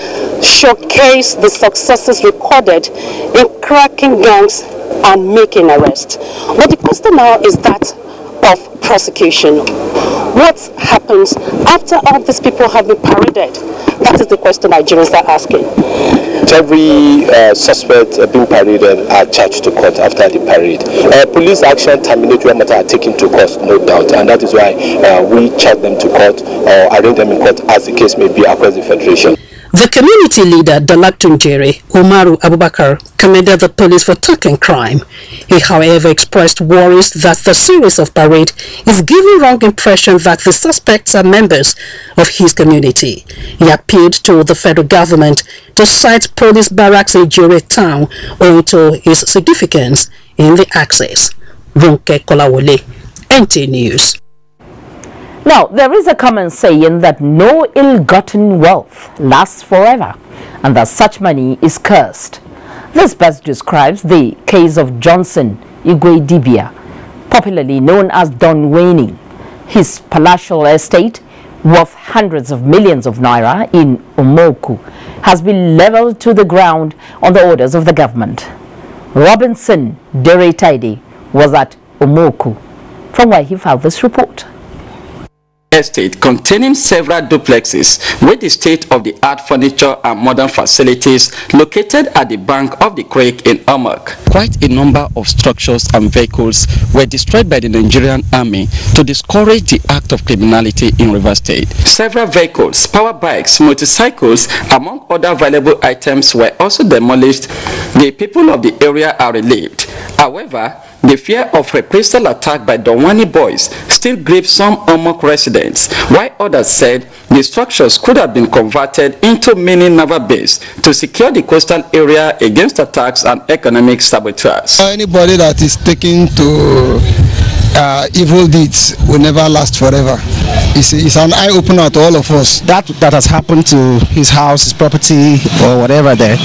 showcase the successes recorded in cracking gangs and making arrests. But the question now is that of prosecution. What happens after all these people have been paraded? That is the question Nigerians are asking. Every suspect being paraded are charged to court after the parade. Police action terminate when matter are taken to court, no doubt, and that is why we charge them to court or arraign them in court as the case may be across the federation. The community leader, Dalaktun Jere, Umaru Abubakar, commended the police for tackling crime. He, however, expressed worries that the series of parade is giving wrong impression that the suspects are members of his community. He appealed to the federal government to cite police barracks in Jere town owing to its significance in the axis. Runke Kolawole, NT News. Now, there is a common saying that no ill-gotten wealth lasts forever and that such money is cursed. This best describes the case of Johnson Igwe Dibia, popularly known as Don Waning. His palatial estate, worth hundreds of millions of naira in Omoku, has been leveled to the ground on the orders of the government. Robinson Deretaide was at Omoku, from where he filed this report. estate containing several duplexes with the state-of-the-art furniture and modern facilities located at the bank of the creek in Omok. Quite a number of structures and vehicles were destroyed by the Nigerian army to discourage the act of criminality in Rivers State. Several vehicles, power bikes, motorcycles, among other valuable items were also demolished. The people of the area are relieved. However, the fear of reprisal attack by Dawani boys still grieves some Omok residents, while others said the structures could have been converted into mini naval base to secure the coastal area against attacks and economic sabotage. Anybody that is taken to evil deeds will never last forever. It's an eye-opener to all of us. That has happened to his house, his property, or whatever there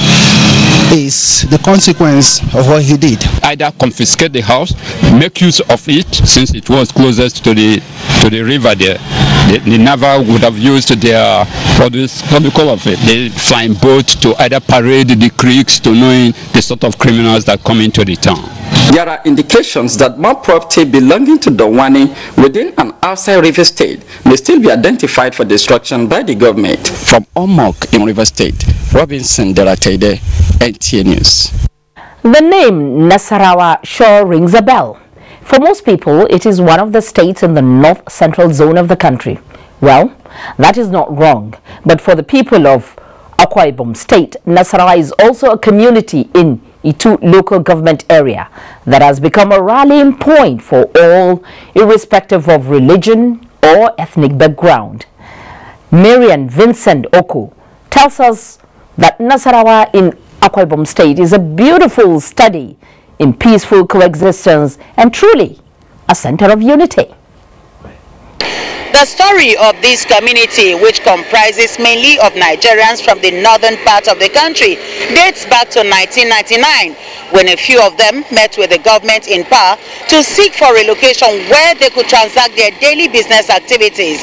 is the consequence of what he did. Either confiscate the house, make use of it, since it was closest to the river there. The naval would have used their, what do you call it, the flying boat to either parade the creeks to knowing the sort of criminals that come into the town. There are indications that more property belonging to Dawani within and outside River State may still be identified for destruction by the government. From Omok in River State, Robinson Deratede, NTA News. The name Nasarawa sure rings a bell. For most people, it is one of the states in the north-central zone of the country. Well, that is not wrong, but for the people of Akwa Ibom State, Nasarawa is also a community in Itu local government area that has become a rallying point for all, irrespective of religion or ethnic background. Marian Vincent Oko tells us that Nasarawa in Akwa Ibom State is a beautiful study in peaceful coexistence and truly a center of unity. The story of this community, which comprises mainly of Nigerians from the northern part of the country, dates back to 1999, when a few of them met with the government in power to seek for relocation where they could transact their daily business activities.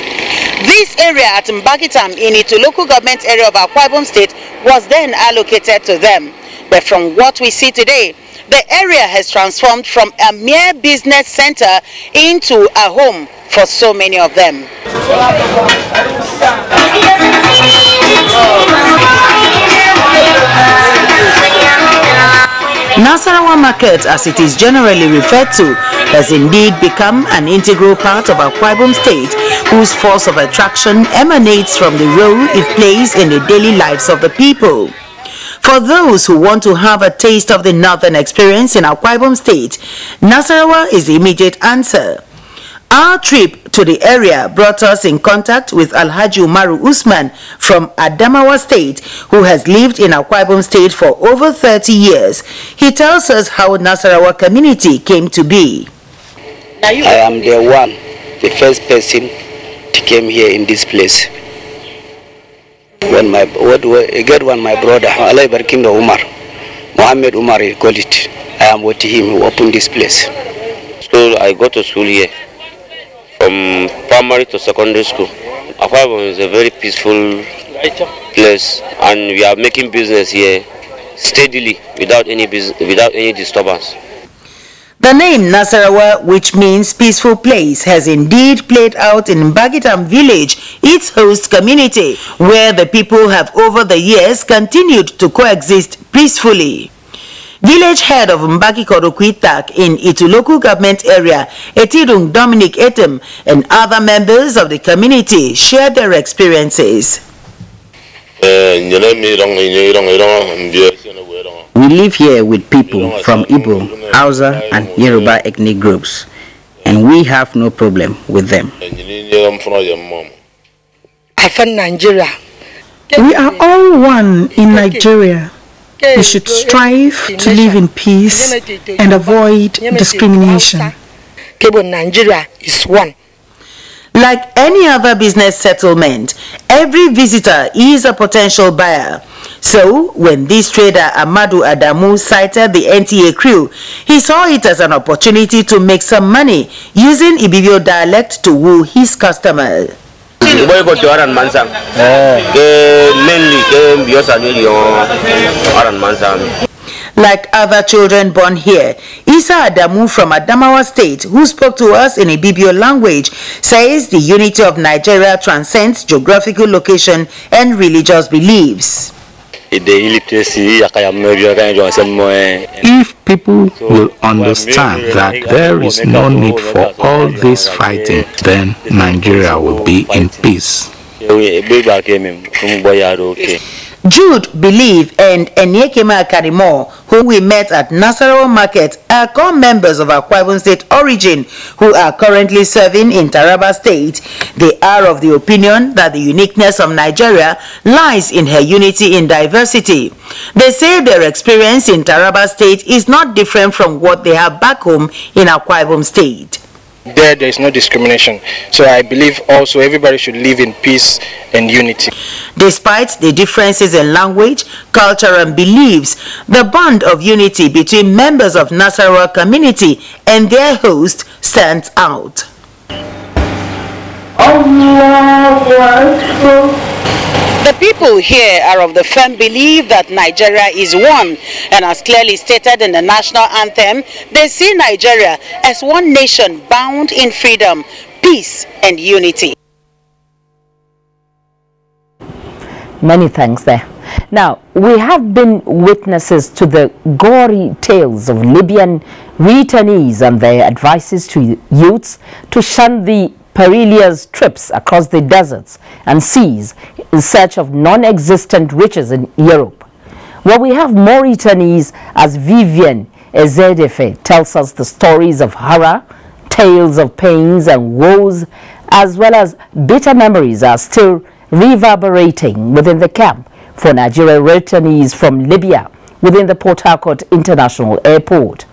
This area at Mbakitam in Itu local government area of Akwa Ibom State was then allocated to them. But from what we see today, the area has transformed from a mere business center into a home for so many of them. Nasarawa Market, as it is generally referred to, has indeed become an integral part of Akwa Ibom State, whose force of attraction emanates from the role it plays in the daily lives of the people. For those who want to have a taste of the northern experience in Akwa Ibom State, Nasarawa is the immediate answer. Our trip to the area brought us in contact with Alhaji Umaru Usman from Adamawa State, who has lived in Akwa Ibom State for over 30 years. He tells us how Nasarawa community came to be. I am the first person to came here in this place. When my brother, Allah Barkim Umar, Muhammad Umar, he called it. I am with him who opened this place. School, I go to school here, from primary to secondary school. Akwa Ibom is a very peaceful place, and we are making business here steadily without any disturbance. The name Nasarawa, which means peaceful place, has indeed played out in Mbagitam village, its host community, where the people have over the years continued to coexist peacefully. Village head of Mbaki Korokwitak in Itu local government area, Etirung Dominic Etem, and other members of the community shared their experiences. We live here with people from Igbo, Hausa, and Yoruba ethnic groups, and we have no problem with them. We are all one in Nigeria. We should strive to live in peace and avoid discrimination. Nigeria is one. Like any other business settlement, every visitor is a potential buyer. So, when this trader Amadu Adamu sighted the NTA crew, he saw it as an opportunity to make some money using Ibibio dialect to woo his customers. Like other children born here, Isa Adamu from Adamawa State, who spoke to us in Ibibio language, says the unity of Nigeria transcends geographical location and religious beliefs. If people will understand that there is no need for all this fighting, then Nigeria will be in peace. Jude Believe and Enyekema Karimo, whom we met at Nasarawa Market, are core members of Akwa Ibom State origin who are currently serving in Taraba State. They are of the opinion that the uniqueness of Nigeria lies in her unity in diversity. They say their experience in Taraba State is not different from what they have back home in Akwa Ibom State. There is no discrimination. So I believe also everybody should live in peace and unity. Despite the differences in language, culture and beliefs, the bond of unity between members of Nasarawa community and their host stands out. The people here are of the firm belief that Nigeria is one, and as clearly stated in the national anthem, they see Nigeria as one nation bound in freedom, peace and unity. Many thanks there. Now, we have been witnesses to the gory tales of Libyan returnees and their advices to youths to shun the perilous trips across the deserts and seas in search of non-existent riches in Europe. Well, we have more returnees, as Vivian Ezedefe tells us the stories of horror, tales of pains and woes, as well as bitter memories are still reverberating within the camp for Nigerian returnees from Libya within the Port Harcourt International Airport.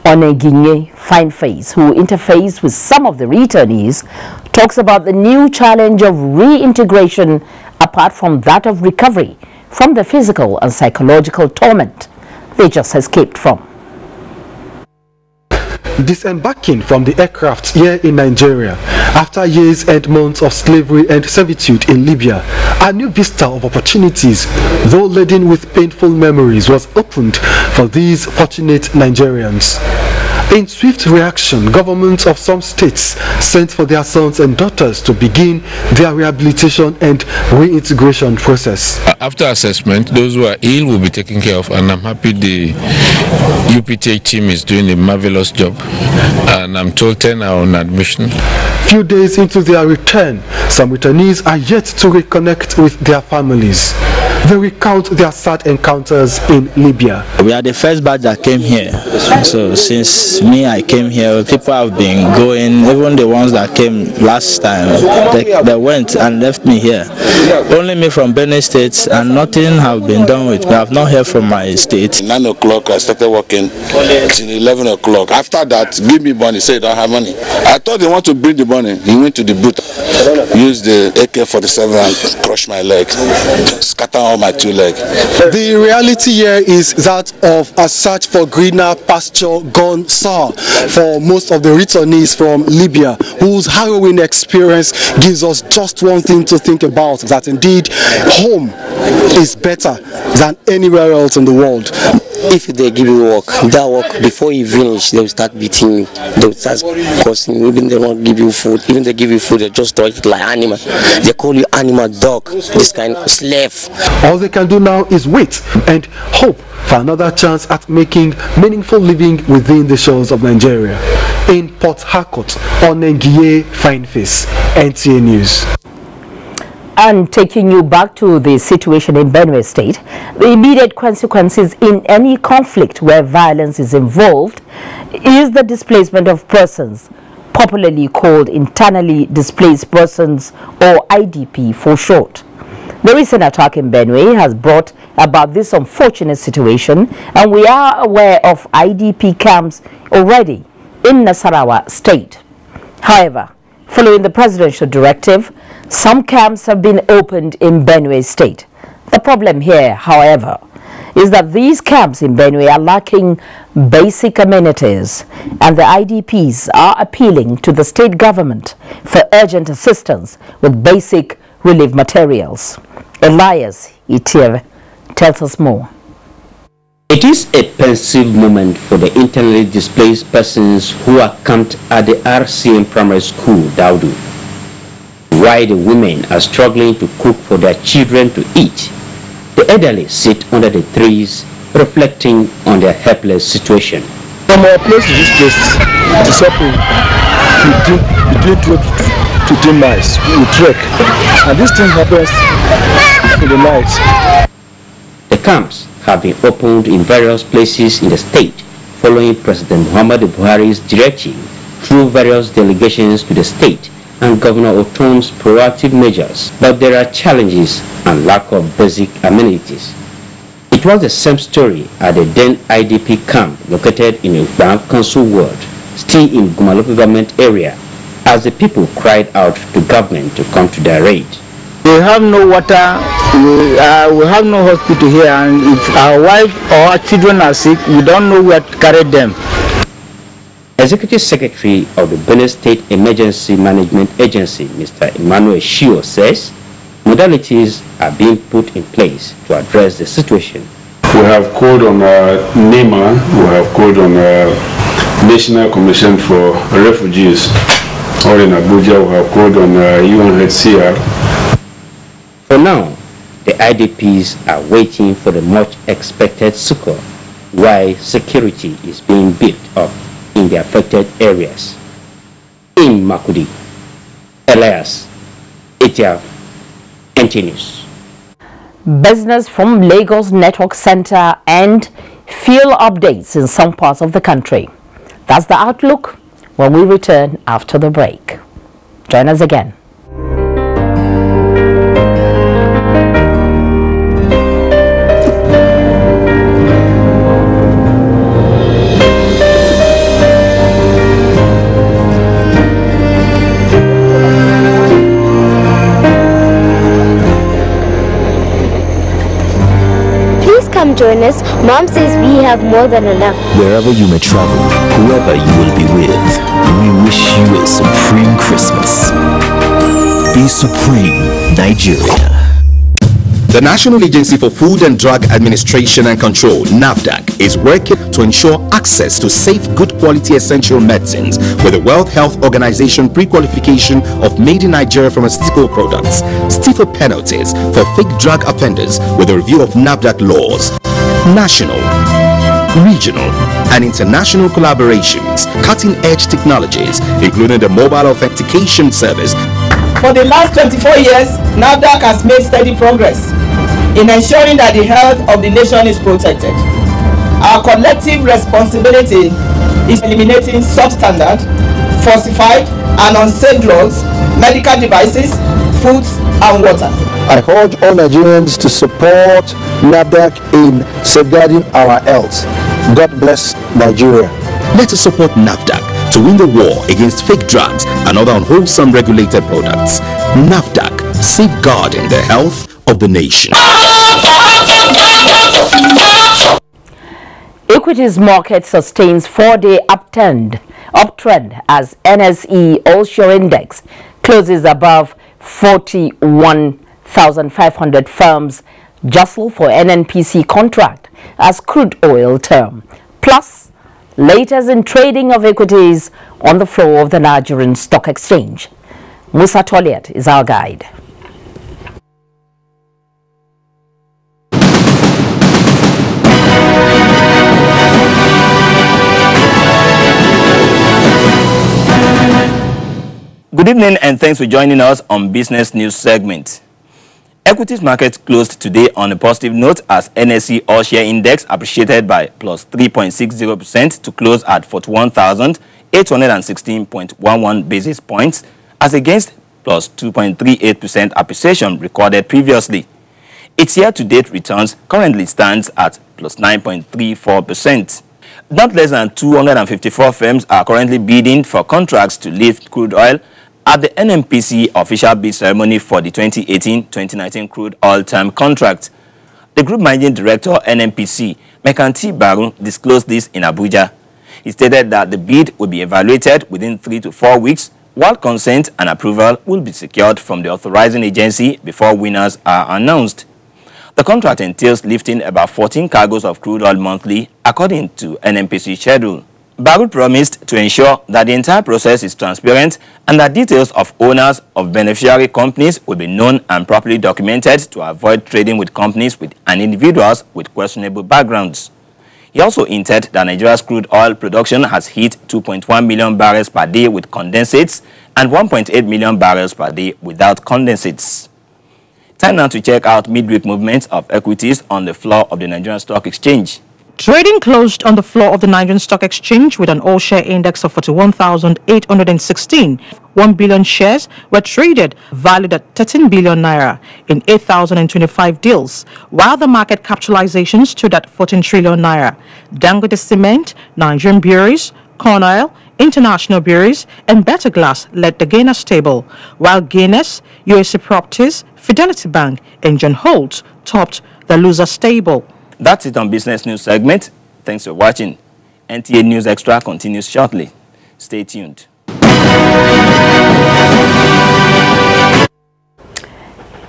Oneginye Fineface, who interfaced with some of the returnees, talks about the new challenge of reintegration apart from that of recovery from the physical and psychological torment they just escaped from. Disembarking from the aircraft here in Nigeria after years and months of slavery and servitude in Libya, a new vista of opportunities, though laden with painful memories, was opened for these fortunate Nigerians. In swift reaction, governments of some states sent for their sons and daughters to begin their rehabilitation and reintegration process. After assessment, those who are ill will be taken care of, and I'm happy the UPTA team is doing a marvelous job, and I'm told 10 are on admission. Few days into their return, some returnees are yet to reconnect with their families. They recount their sad encounters in Libya. We are the first batch that came here. So since I came here, people have been going, even the ones that came last time, they went and left me here. Only me from Benin State, and nothing have been done with me. I have not heard from my state. 9 o'clock I started working till 11 o'clock. After that, give me money, say you don't have money. I thought they want to bring the money. He went to the booth, used the AK-47 and crushed my leg, scatter all my 2 legs. The reality here is that of a search for greener pasture gone sour for most of the returnees from Libya, whose harrowing experience gives us just one thing to think about, that indeed home is better than anywhere else in the world. If they give you work, that work, before you finish, they will start beating you. They will start cursing you. Even they won't give you food. Even they give you food, they just treat it like animal. They call you animal dog, this kind of slave. All they can do now is wait and hope for another chance at making meaningful living within the shores of Nigeria. In Port Harcourt, Onengiye Fineface, NTA News. And taking you back to the situation in Benue State, the immediate consequences in any conflict where violence is involved is the displacement of persons, popularly called internally displaced persons, or IDP for short. The recent attack in Benue has brought about this unfortunate situation, and we are aware of IDP camps already in Nasarawa State. However, following the presidential directive, some camps have been opened in Benue State. The problem here, however, is that these camps in Benue are lacking basic amenities, and the IDPs are appealing to the state government for urgent assistance with basic relief materials. Elias Itier tells us more. It is a pensive moment for the internally displaced persons who are camped at the RCM Primary School, Daudu. While the women are struggling to cook for their children to eat, the elderly sit under the trees reflecting on their helpless situation. From our place to this place, it is up between 12 to 15 miles. We trek, and this thing happens in the night. The camps have been opened in various places in the state following President Muhammadu Buhari's directive through various delegations to the state and Governor Oton's proactive measures, but there are challenges and lack of basic amenities. It was the same story at the then IDP camp located in Abuja Council Ward, still in Gumalopo government area, as the people cried out to government to come to their aid. We have no water, we have no hospital here, and if our wife or our children are sick, we don't know where to carry them. Executive Secretary of the Benin State Emergency Management Agency, Mr. Emmanuel Shio, says modalities are being put in place to address the situation. We have called on NEMA, we have called on National Commission for Refugees, or in Abuja we have called on UNHCR. For now, the IDPs are waiting for the much expected succor while security is being built up in the affected areas. In Makudi, Elias, Etiaf, NT News. Business from Lagos Network Center and fuel updates in some parts of the country. That's the outlook when we return after the break. Join us again. Come join us. Mom says we have more than enough. Wherever you may travel, whoever you will be with, we wish you a supreme Christmas. Be supreme, Nigeria. The National Agency for Food and Drug Administration and Control, NAFDAC, is working to ensure access to safe, good quality essential medicines with the World Health Organization pre-qualification of made in Nigeria pharmaceutical products, stiffer penalties for fake drug offenders with a review of NAFDAC laws, national, regional, and international collaborations, cutting-edge technologies, including the mobile authentication service. For the last 24 years, NAFDAC has made steady progress in ensuring that the health of the nation is protected. Our collective responsibility is eliminating substandard, falsified, and unsafe drugs, medical devices, foods, and water. I urge all Nigerians to support NAFDAC in safeguarding our health. God bless Nigeria. Let us support NAFDAC to win the war against fake drugs and other unwholesome regulated products. NAFDAC, safeguarding the health of the nation. Equities market sustains 4-day uptrend as NSE All-Share Index closes above 41,500 firms jostle for NNPC contract as crude oil term. Plus, latest in trading of equities on the floor of the Nigerian Stock Exchange. Musa Toliet is our guide. Good evening and thanks for joining us on Business News segment. Equities market closed today on a positive note as NSE All-Share Index appreciated by plus 3.60% to close at 41,816.11 basis points as against plus 2.38% appreciation recorded previously. Its year-to-date returns currently stands at plus 9.34%. Not less than 254 firms are currently bidding for contracts to lift crude oil at the NNPC official bid ceremony for the 2018-2019 crude oil term contract. The Group Managing Director, NNPC, Mekanti Baru, disclosed this in Abuja. He stated that the bid will be evaluated within 3 to 4 weeks, while consent and approval will be secured from the authorizing agency before winners are announced. The contract entails lifting about 14 cargoes of crude oil monthly, according to NNPC schedule. Barut promised to ensure that the entire process is transparent and that details of owners of beneficiary companies will be known and properly documented to avoid trading with companies and individuals with questionable backgrounds. He also hinted that Nigeria's crude oil production has hit 2.1 million barrels per day with condensates and 1.8 million barrels per day without condensates. Time now to check out midweek movements of equities on the floor of the Nigerian Stock Exchange. Trading closed on the floor of the Nigerian Stock Exchange with an all-share index of 41,816. 1 billion shares were traded, valued at 13 billion naira in 8,025 deals, while the market capitalization stood at 14 trillion naira. Dangote Cement, Nigerian Breweries, Corn Oil, International Breweries, and Better Glass led the gainers table, while Guinness, USA Properties, Fidelity Bank, and John Holt topped the losers table. That's it on Business News segment. Thanks for watching. NTA News Extra continues shortly. Stay tuned.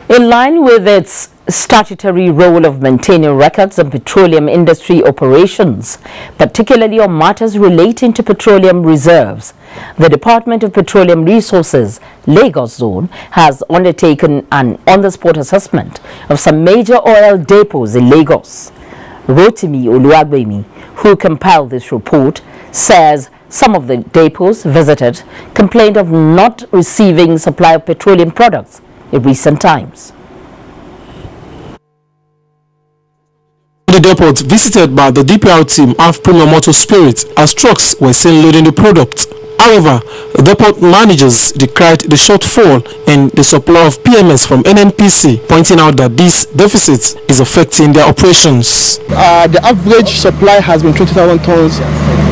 In line with its statutory role of maintaining records on petroleum industry operations, particularly on matters relating to petroleum reserves, the Department of Petroleum Resources, Lagos Zone, has undertaken an on-the-spot assessment of some major oil depots in Lagos. Rotimi Oluwagbemi, who compiled this report, says some of the depots visited complained of not receiving supply of petroleum products in recent times. The depots visited by the DPR team have premium motor spirits as trucks were seen loading the product. However, depot managers decried the shortfall in the supply of PMS from NNPC, pointing out that this deficit is affecting their operations. The average supply has been 20,000 tons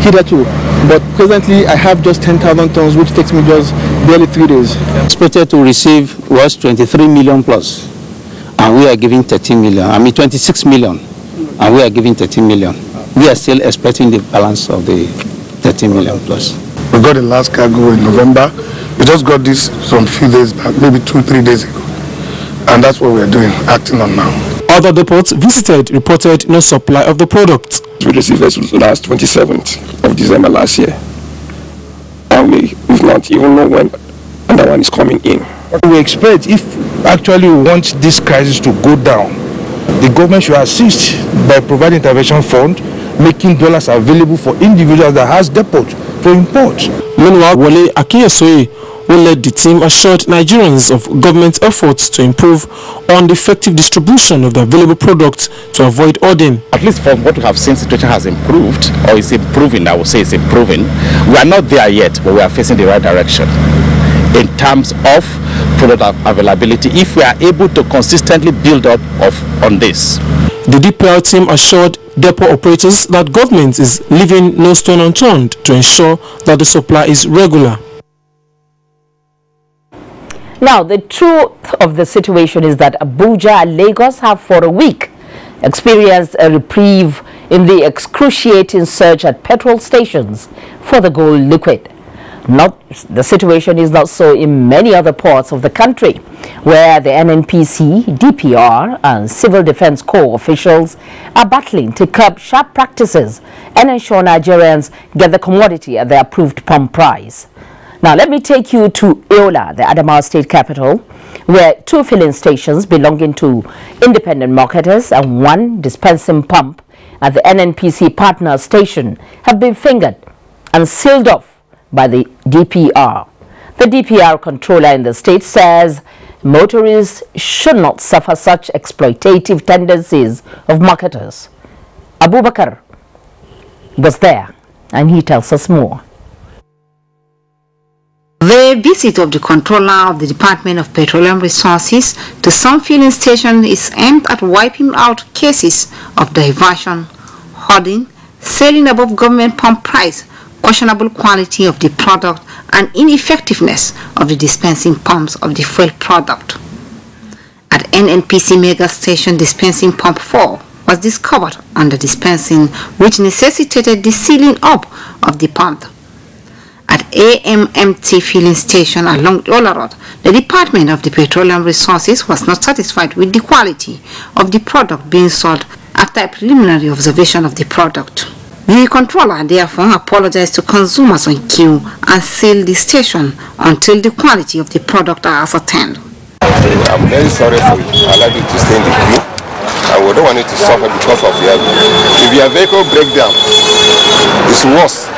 hitherto, but presently I have just 10,000 tons, which takes me just barely 3 days. Expected to receive was 23 million plus, and we are giving 13 million. 26 million, and we are giving 13 million. We are still expecting the balance of the 13 million plus. We got the last cargo in November. We just got this some few days back, maybe 2-3 days ago. And that's what we're doing, acting on now. Other depots visited reported no supply of the product. We received vessels last 27th of December last year. And we've not even know when another one is coming in. We expect if actually we want this crisis to go down, the government should assist by providing intervention fund, making dollars available for individuals that has depots to import. Meanwhile, Wale Akinyesoye, who led the team, assured Nigerians of government efforts to improve on the effective distribution of the available products to avoid hoarding. At least from what we have seen, the situation has improved, or is improving. I would say it's improving. We are not there yet, but we are facing the right direction in terms of product availability, if we are able to consistently build up on this. The DPR team assured depot operators that government is leaving no stone unturned to ensure that the supply is regular. Now, the truth of the situation is that Abuja and Lagos have for a week experienced a reprieve in the excruciating surge at petrol stations for the gold liquid. The situation is not so in many other parts of the country, where the NNPC, DPR, and Civil Defense Corps officials are battling to curb sharp practices and ensure Nigerians get the commodity at the approved pump price. Now, let me take you to Yola, the Adamawa state capital, where 2 filling stations belonging to independent marketers and 1 dispensing pump at the NNPC partner station have been fingered and sealed off by the DPR. The DPR controller in the state says motorists should not suffer such exploitative tendencies of marketers. Abubakar was there and he tells us more. The visit of the controller of the Department of Petroleum Resources to some filling stations is aimed at wiping out cases of diversion, hoarding, selling above government pump price, questionable quality of the product, and ineffectiveness of the dispensing pumps of the fuel product. At NNPC Mega Station, dispensing pump 4 was discovered under dispensing, which necessitated the sealing up of the pump. At AMMT filling station along Ola Road, the Department of the Petroleum Resources was not satisfied with the quality of the product being sold after a preliminary observation of the product. The controller therefore apologized to consumers on queue and sealed the station until the quality of the product are ascertained. I'm very sorry for you. I like you to stay in the queue. And we don't want you to suffer because of your vehicle. If your vehicle breaks down, it's worse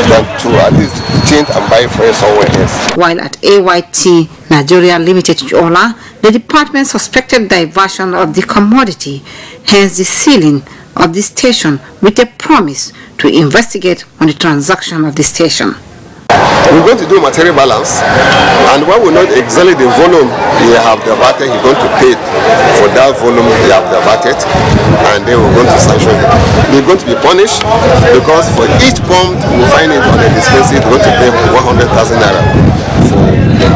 than to at least change and buy fresh somewhere else. While at AYT Nigeria Limited Ola, the department suspected diversion of the commodity, hence the sealing of the station with a promise to investigate on the transaction of the station. We're going to do material balance, and when we know exactly the volume you have diverted, you're going to pay for that volume you have diverted, and then we're going to sanction them. They're going to be punished because for each pump we find it on the dispensing, we're going to pay 100,000 naira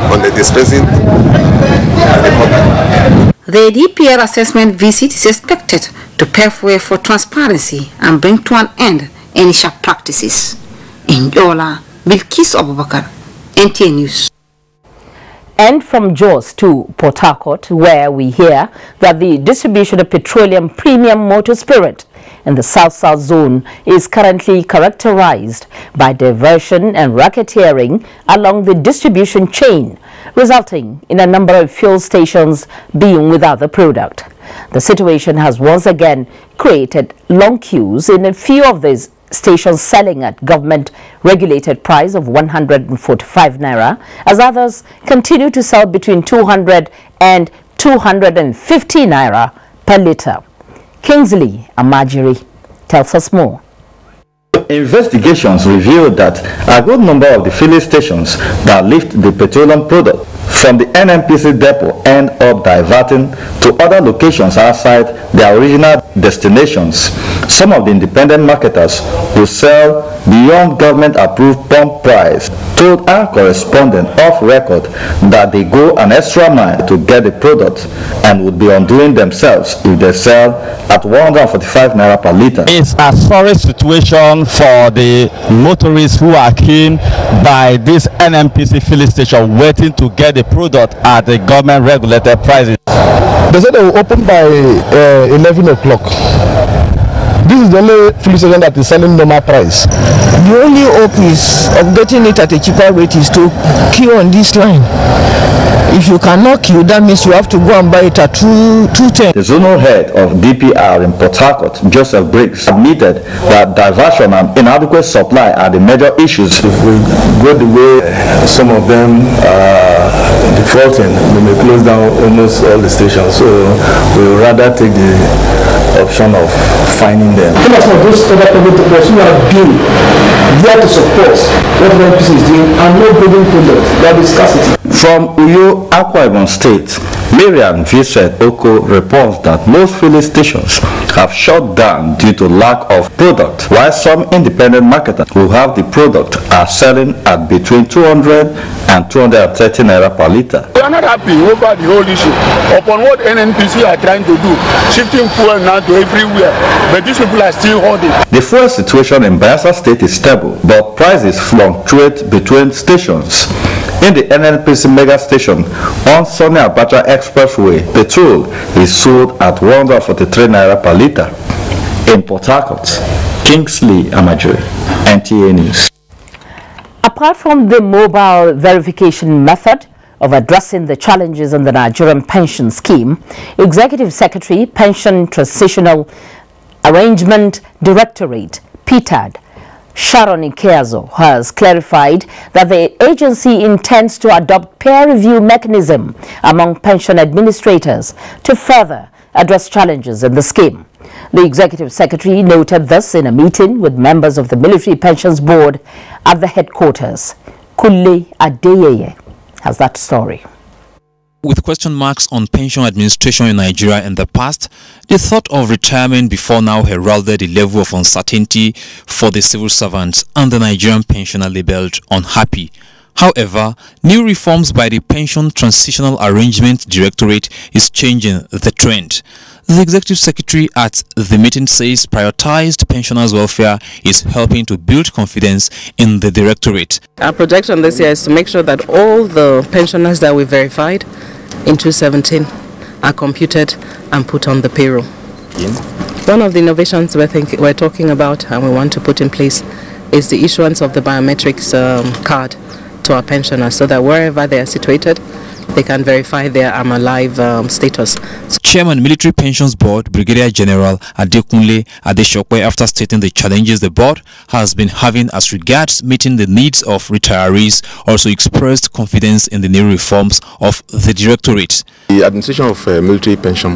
on the dispensing. The DPR assessment visit is expected to pave way for transparency and bring to an end any sharp practices. In Yola, Bilkis Abubakar, NTA News. And from Jos to Port Harcourt, where we hear that the distribution of petroleum premium motor spirit in the South-South zone is currently characterized by diversion and racketeering along the distribution chain, resulting in a number of fuel stations being without the product. The situation has once again created long queues in a few of these stations selling at government-regulated price of 145 naira, as others continue to sell between 200 and 250 naira per litre. Kingsley Amajiri tells us more. Investigations revealed that a good number of the filling stations that lift the petroleum product from the NNPC depot end up diverting to other locations outside their original destinations. Some of the independent marketers who sell beyond government-approved pump price told our correspondent off record that they go an extra mile to get the product and would be undoing themselves if they sell at 145 naira per litre. It's a sorry situation for the motorists who are keen by this NNPC filling station waiting to get the product at the government regulated prices. They said they will open by 11 o'clock. This is the only filling station that is selling normal price. The only hope is of getting it at a cheaper rate is to queue on this line. If you cannot queue, that means you have to go and buy it at 210. The zonal head of DPR in Port Harcourt, Joseph Briggs, admitted that diversion and inadequate supply are the major issues. If we go the way some of them are defaulting, we may close down almost all the stations. So we would rather take the option of finding them. As for those other public who have been there to support what the NPC is doing and no building products, there will be scarcity. From Uyo, Akwa Ibom State, Marian Vincent Oko reports that most filling stations have shut down due to lack of product, while some independent marketers who have the product are selling at between 200 and 230 naira per litre. We are not happy over the whole issue upon what NNPC are trying to do, shifting fuel now to everywhere, but these people are still holding. The fuel situation in Bayelsa State is stable, but prices fluctuate between stations. In the NNPC mega station on Sunny Abacha Expressway, petrol is sold at 143 naira per litre. In Port Harcourt, Kingsley Amajiri, NTA News. Apart from the mobile verification method of addressing the challenges in the Nigerian pension scheme, Executive Secretary, Pension Transitional Arrangement Directorate, PTAD, Sharon Ikeazo, has clarified that the agency intends to adopt peer review mechanism among pension administrators to further address challenges in the scheme. The Executive Secretary noted this in a meeting with members of the Military Pensions Board at the headquarters. Kule Adeyeye has that story. With question marks on pension administration in Nigeria in the past, the thought of retirement before now heralded a level of uncertainty for the civil servants and the Nigerian pensioner labeled unhappy. However, new reforms by the Pension Transitional Arrangement Directorate is changing the trend. The executive secretary at the meeting says prioritized pensioners' welfare is helping to build confidence in the directorate. Our projection this year is to make sure that all the pensioners that we verified in 2017 are computed and put on the payroll. One of the innovations we're talking about and we want to put in place is the issuance of the biometrics card to our pensioners, so that wherever they are situated, they can verify their I'm alive status. Chairman, Military Pensions Board, Brigadier General Adekunle Adeshokwe, after stating the challenges the board has been having as regards meeting the needs of retirees, also expressed confidence in the new reforms of the directorate. The administration of military pension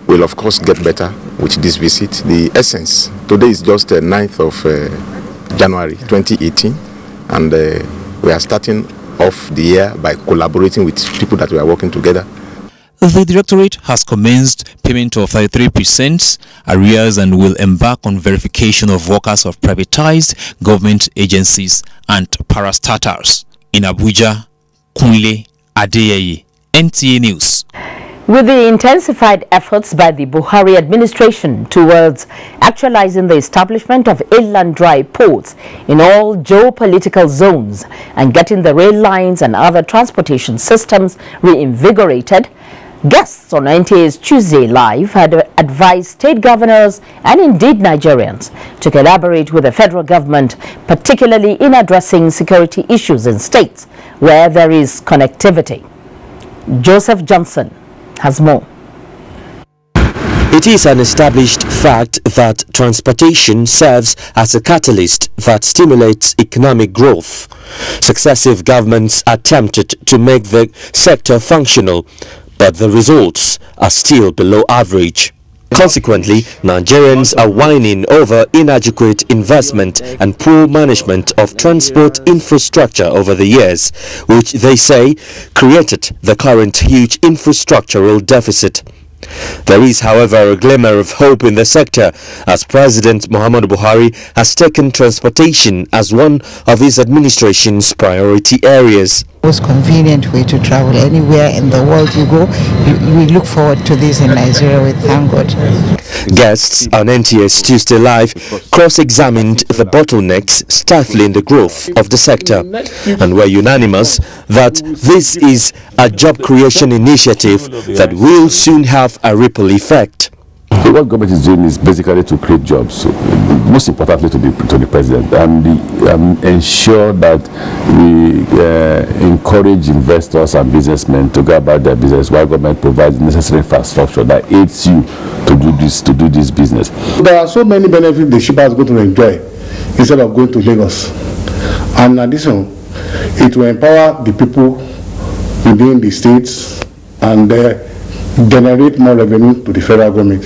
will of course get better with this visit. The essence, today is just 9th of January 2018, and we are starting off the year by collaborating with people that we are working together. The directorate has commenced payment of 33% arrears and will embark on verification of workers of privatized government agencies and parastatals. In Abuja, Kunle Adeyeye, NTA News. With the intensified efforts by the Buhari administration towards actualizing the establishment of inland dry ports in all geopolitical zones and getting the rail lines and other transportation systems reinvigorated, guests on NTA's Tuesday Live had advised state governors and indeed Nigerians to collaborate with the federal government, particularly in addressing security issues in states where there is connectivity. Joseph Johnson has more. It is an established fact that transportation serves as a catalyst that stimulates economic growth. Successive governments attempted to make the sector functional, but the results are still below average. Consequently, Nigerians are whining over inadequate investment and poor management of transport infrastructure over the years, which they say created the current huge infrastructural deficit. There is, however, a glimmer of hope in the sector, as President Muhammadu Buhari has taken transportation as one of his administration's priority areas. Most convenient way to travel anywhere in the world you go. We look forward to this in Nigeria, we thank God. Guests on NTA's Tuesday Live cross-examined the bottlenecks stifling the growth of the sector and were unanimous that this is a job creation initiative that will soon have a ripple effect. What government is doing is basically to create jobs, most importantly to the president, and ensure that we encourage investors and businessmen to go about their business while government provides necessary infrastructure that aids you to do this business. There are so many benefits the shippers go to enjoy instead of going to Lagos. And in addition, it will empower the people within the states and generate more revenue to the federal government.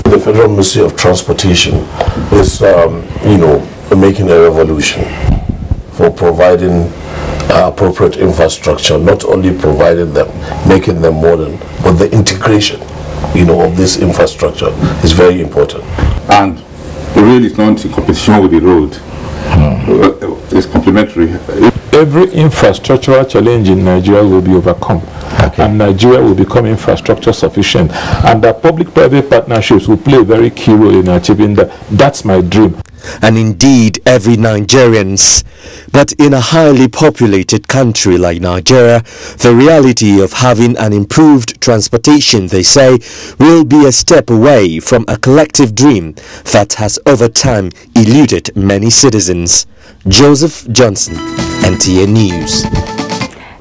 The Federal Ministry of Transportation is, making a revolution for providing appropriate infrastructure, not only providing them, making them modern, but the integration, of this infrastructure is very important. And the rail is not in competition with the road. It's complementary. Every infrastructural challenge in Nigeria will be overcome. And Nigeria will become infrastructure sufficient, and the public-private partnerships will play a very key role in achieving that. That's my dream. And indeed every Nigerian's. But in a highly populated country like Nigeria, the reality of having an improved transportation, they say, will be a step away from a collective dream that has over time eluded many citizens. Joseph Johnson, NTA News.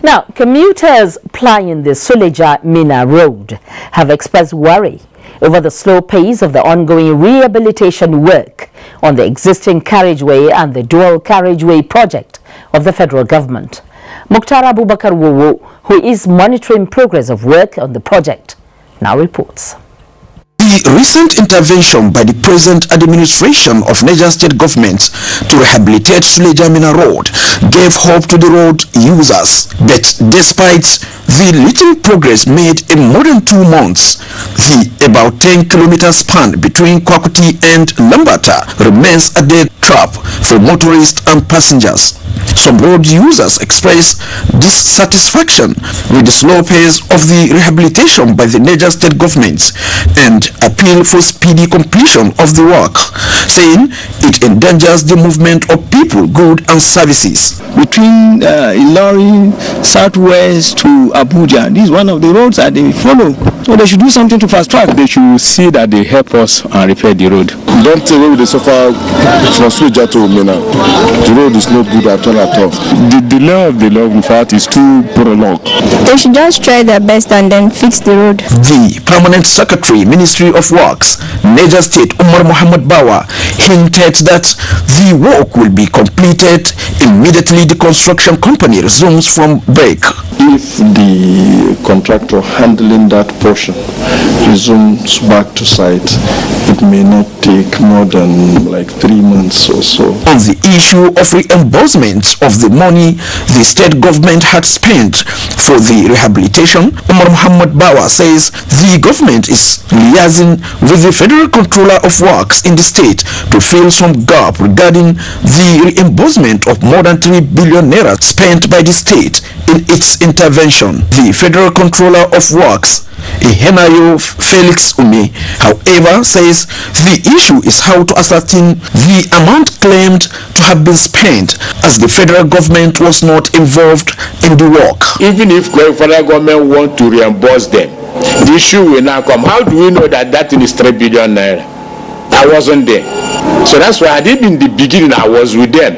Now, commuters plying the Suleja-Mina Road have expressed worry over the slow pace of the ongoing rehabilitation work on the existing carriageway and the dual carriageway project of the federal government. Mukhtar Abubakar Wowo, who is monitoring progress of work on the project, now reports. The The recent intervention by the present administration of Niger State government to rehabilitate Suleja Mina Road gave hope to the road users. But despite the little progress made in more than 2 months, the about 10-kilometer span between Kwakuti and Lambata remains a dead trap for motorists and passengers. Some road users express dissatisfaction with the slow pace of the rehabilitation by the Niger State government and appeal for speedy completion of the work, saying it endangers the movement of people, goods and services. Between Ilorin, Southwest to Abuja, this is one of the roads that they follow. So they should do something to fast track. They should see that they help us and repair the road. Don't tell me they suffer from Suleja to Mina. The road is not good at all. The delay of the road, in fact, is too prolonged. They should just try their best and then fix the road. The Permanent Secretary, Ministry of Works, Niger State, Umar Muhammad Bawa, hinted that the work will be completed immediately the construction company resumes from break. If the contractor handling that portion resumes back to site, it may not take more than like 3 months or so. On the issue of reimbursement of the money the state government had spent for the rehabilitation, Umar Muhammad Bawa says the government is liaising with the Federal Controller of Works in the state to fill some gap regarding the reimbursement of more than 3 billion naira spent by the state in its intervention. The Federal Controller of Works, Ihenayo Felix Umi, however, says the issue is how to ascertain the amount claimed to have been spent, as the federal government was not involved in the work. Even if the federal government want to reimburse them, the issue will now come. How do we know that that thing is 3 billion naira? I wasn't there. So that's why I did in the beginning, I was with them.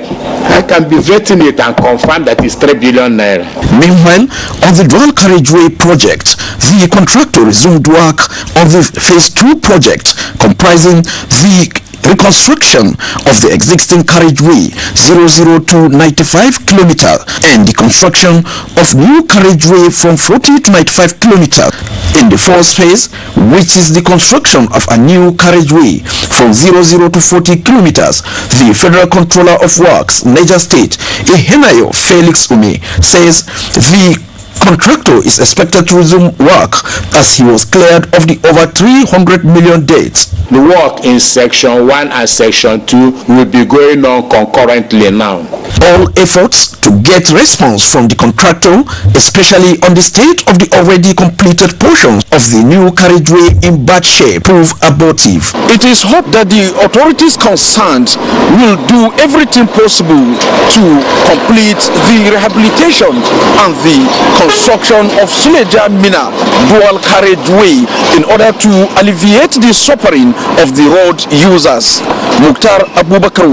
I can be vetting it and confirm that it's 3 billion naira. Meanwhile, on the dual carriageway project, the contractor resumed work on the phase 2 project, comprising the reconstruction of the existing carriageway 002 95 km and the construction of new carriageway from 40 to 95 km. In the first phase, which is the construction of a new carriageway from 00 to 40 kilometers, the Federal Controller of Works, Niger State, Ihenayo Felix Umi, says the contractor is expected to resume work as he was cleared of the over 300 million debt. The work in section 1 and section 2 will be going on concurrently now. All efforts to get response from the contractor, especially on the state of the already completed portions of the new carriageway in bad shape, prove abortive. It is hoped that the authorities concerned will do everything possible to complete the rehabilitation and the construction of Suleja Mina dual carriageway in order to alleviate the suffering of the road users. Mukhtar Abubakar,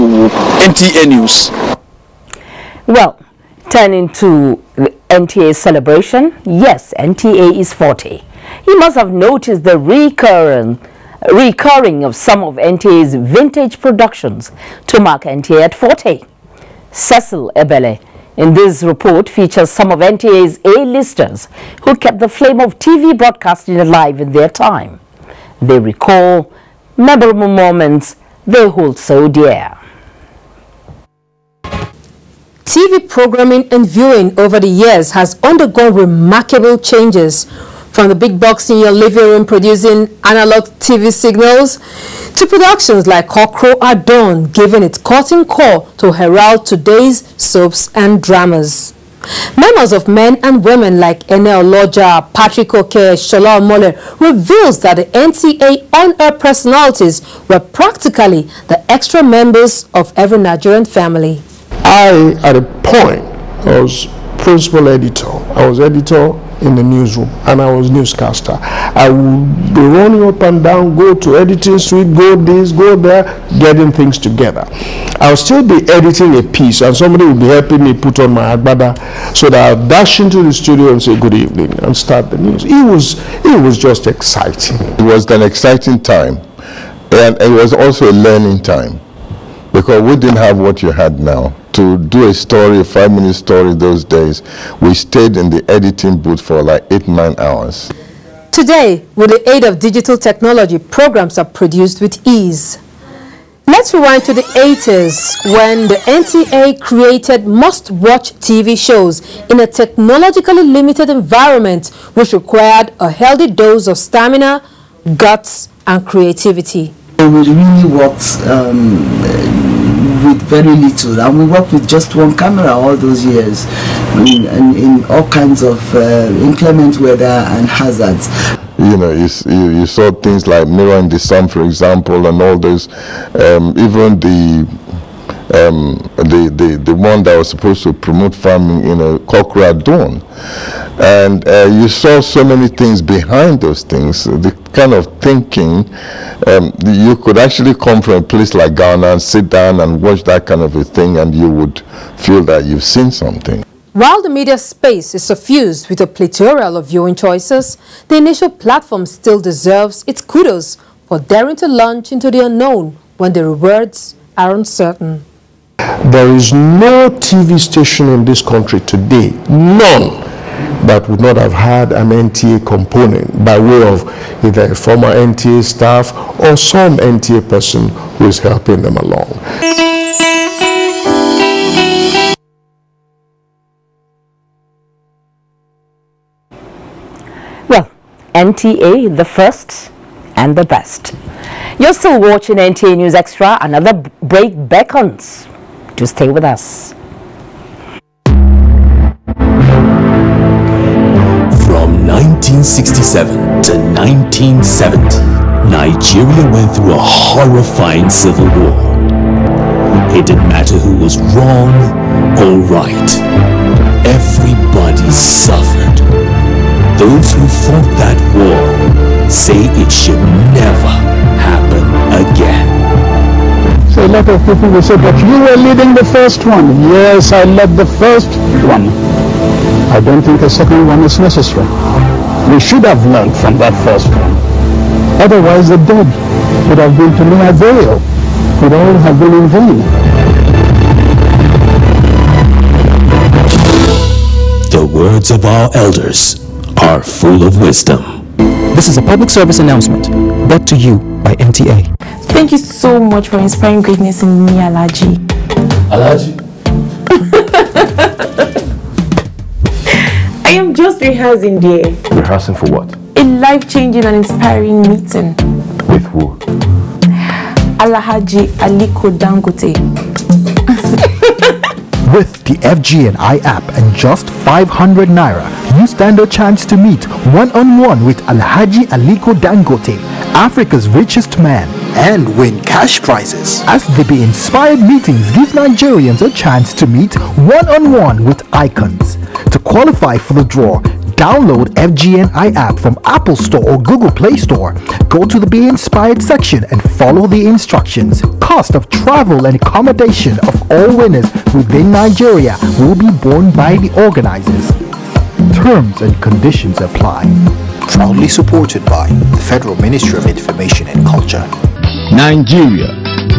NTA News. Well, turning to the NTA celebration, yes, NTA is 40. You must have noticed the recurring of some of NTA's vintage productions to mark NTA at 40. Cecil Ebele in this report features some of NTA's A-listers who kept the flame of TV broadcasting alive in their time. They recall memorable moments they hold so dear. TV programming and viewing over the years has undergone remarkable changes, from the big box in your living room producing analog TV signals to productions like Cockroach at Dawn, giving its cutting core to herald today's soaps and dramas. Members of men and women like Enel Loja, Patrick Oke, Shola Omole reveals that the NTA on-air personalities were practically the extra members of every Nigerian family. I, at a point, was principal editor. I was editor in the newsroom and I was newscaster. I would be running up and down, go to editing suite, go this, go there, getting things together. I'll still be editing a piece and somebody will be helping me put on my agbada so that I'll dash into the studio and say good evening and start the news. It was just exciting. It was an exciting time, and it was also a learning time, because we didn't have what you had now. To do a story, a 5-minute story those days, we stayed in the editing booth for like 8-9 hours. Today, with the aid of digital technology, programs are produced with ease. Let's rewind to the 80s when the NTA created must-watch TV shows in a technologically limited environment which required a healthy dose of stamina, guts, and creativity. We really worked with very little, and we worked with just one camera all those years in all kinds of inclement weather and hazards. You know, you saw things like Mirror in the Sun, for example, and all those. Even the one that was supposed to promote farming, you know, Cockerel at Dawn, and you saw so many things behind those things. The kind of thinking, you could actually come from a place like Ghana and sit down and watch that kind of a thing, and you would feel that you've seen something. While the media space is suffused with a plethora of viewing choices, the initial platform still deserves its kudos for daring to launch into the unknown when the rewards are uncertain. There is no TV station in this country today, none, that would not have had an NTA component by way of either a former NTA staff or some NTA person who is helping them along. Well, NTA, the first and the best. You're still watching NTA News Extra. Another break beckons. To stay with us. From 1967 to 1970, Nigeria went through a horrifying civil war. It didn't matter who was wrong or right. Everybody suffered. Those who fought that war say it should never happen again. So a lot of people will say, but you were leading the first one. Yes, I led the first one. I don't think a second one is necessary. We should have learned from that first one. Otherwise the dead would have been to no avail. Would all have been in vain. The words of our elders are full of wisdom. This is a public service announcement brought to you by NTA. Thank you so much for inspiring greatness in me, Alaji. Alaji? I am just rehearsing, dear. Rehearsing for what? A life-changing and inspiring meeting. With who? Alhaji Aliko Dangote. With the FGNI app and just 500 Naira, you stand a chance to meet one-on-one with Alhaji Aliko Dangote, Africa's richest man, and win cash prizes. As the Be Inspired meetings give Nigerians a chance to meet one-on-one with icons. To qualify for the draw, download FGNI app from Apple Store or Google Play Store. Go to the Be Inspired section and follow the instructions. Cost of travel and accommodation of all winners within Nigeria will be borne by the organizers. Terms and conditions apply. Proudly supported by the Federal Ministry of Information and Culture. Nigeria,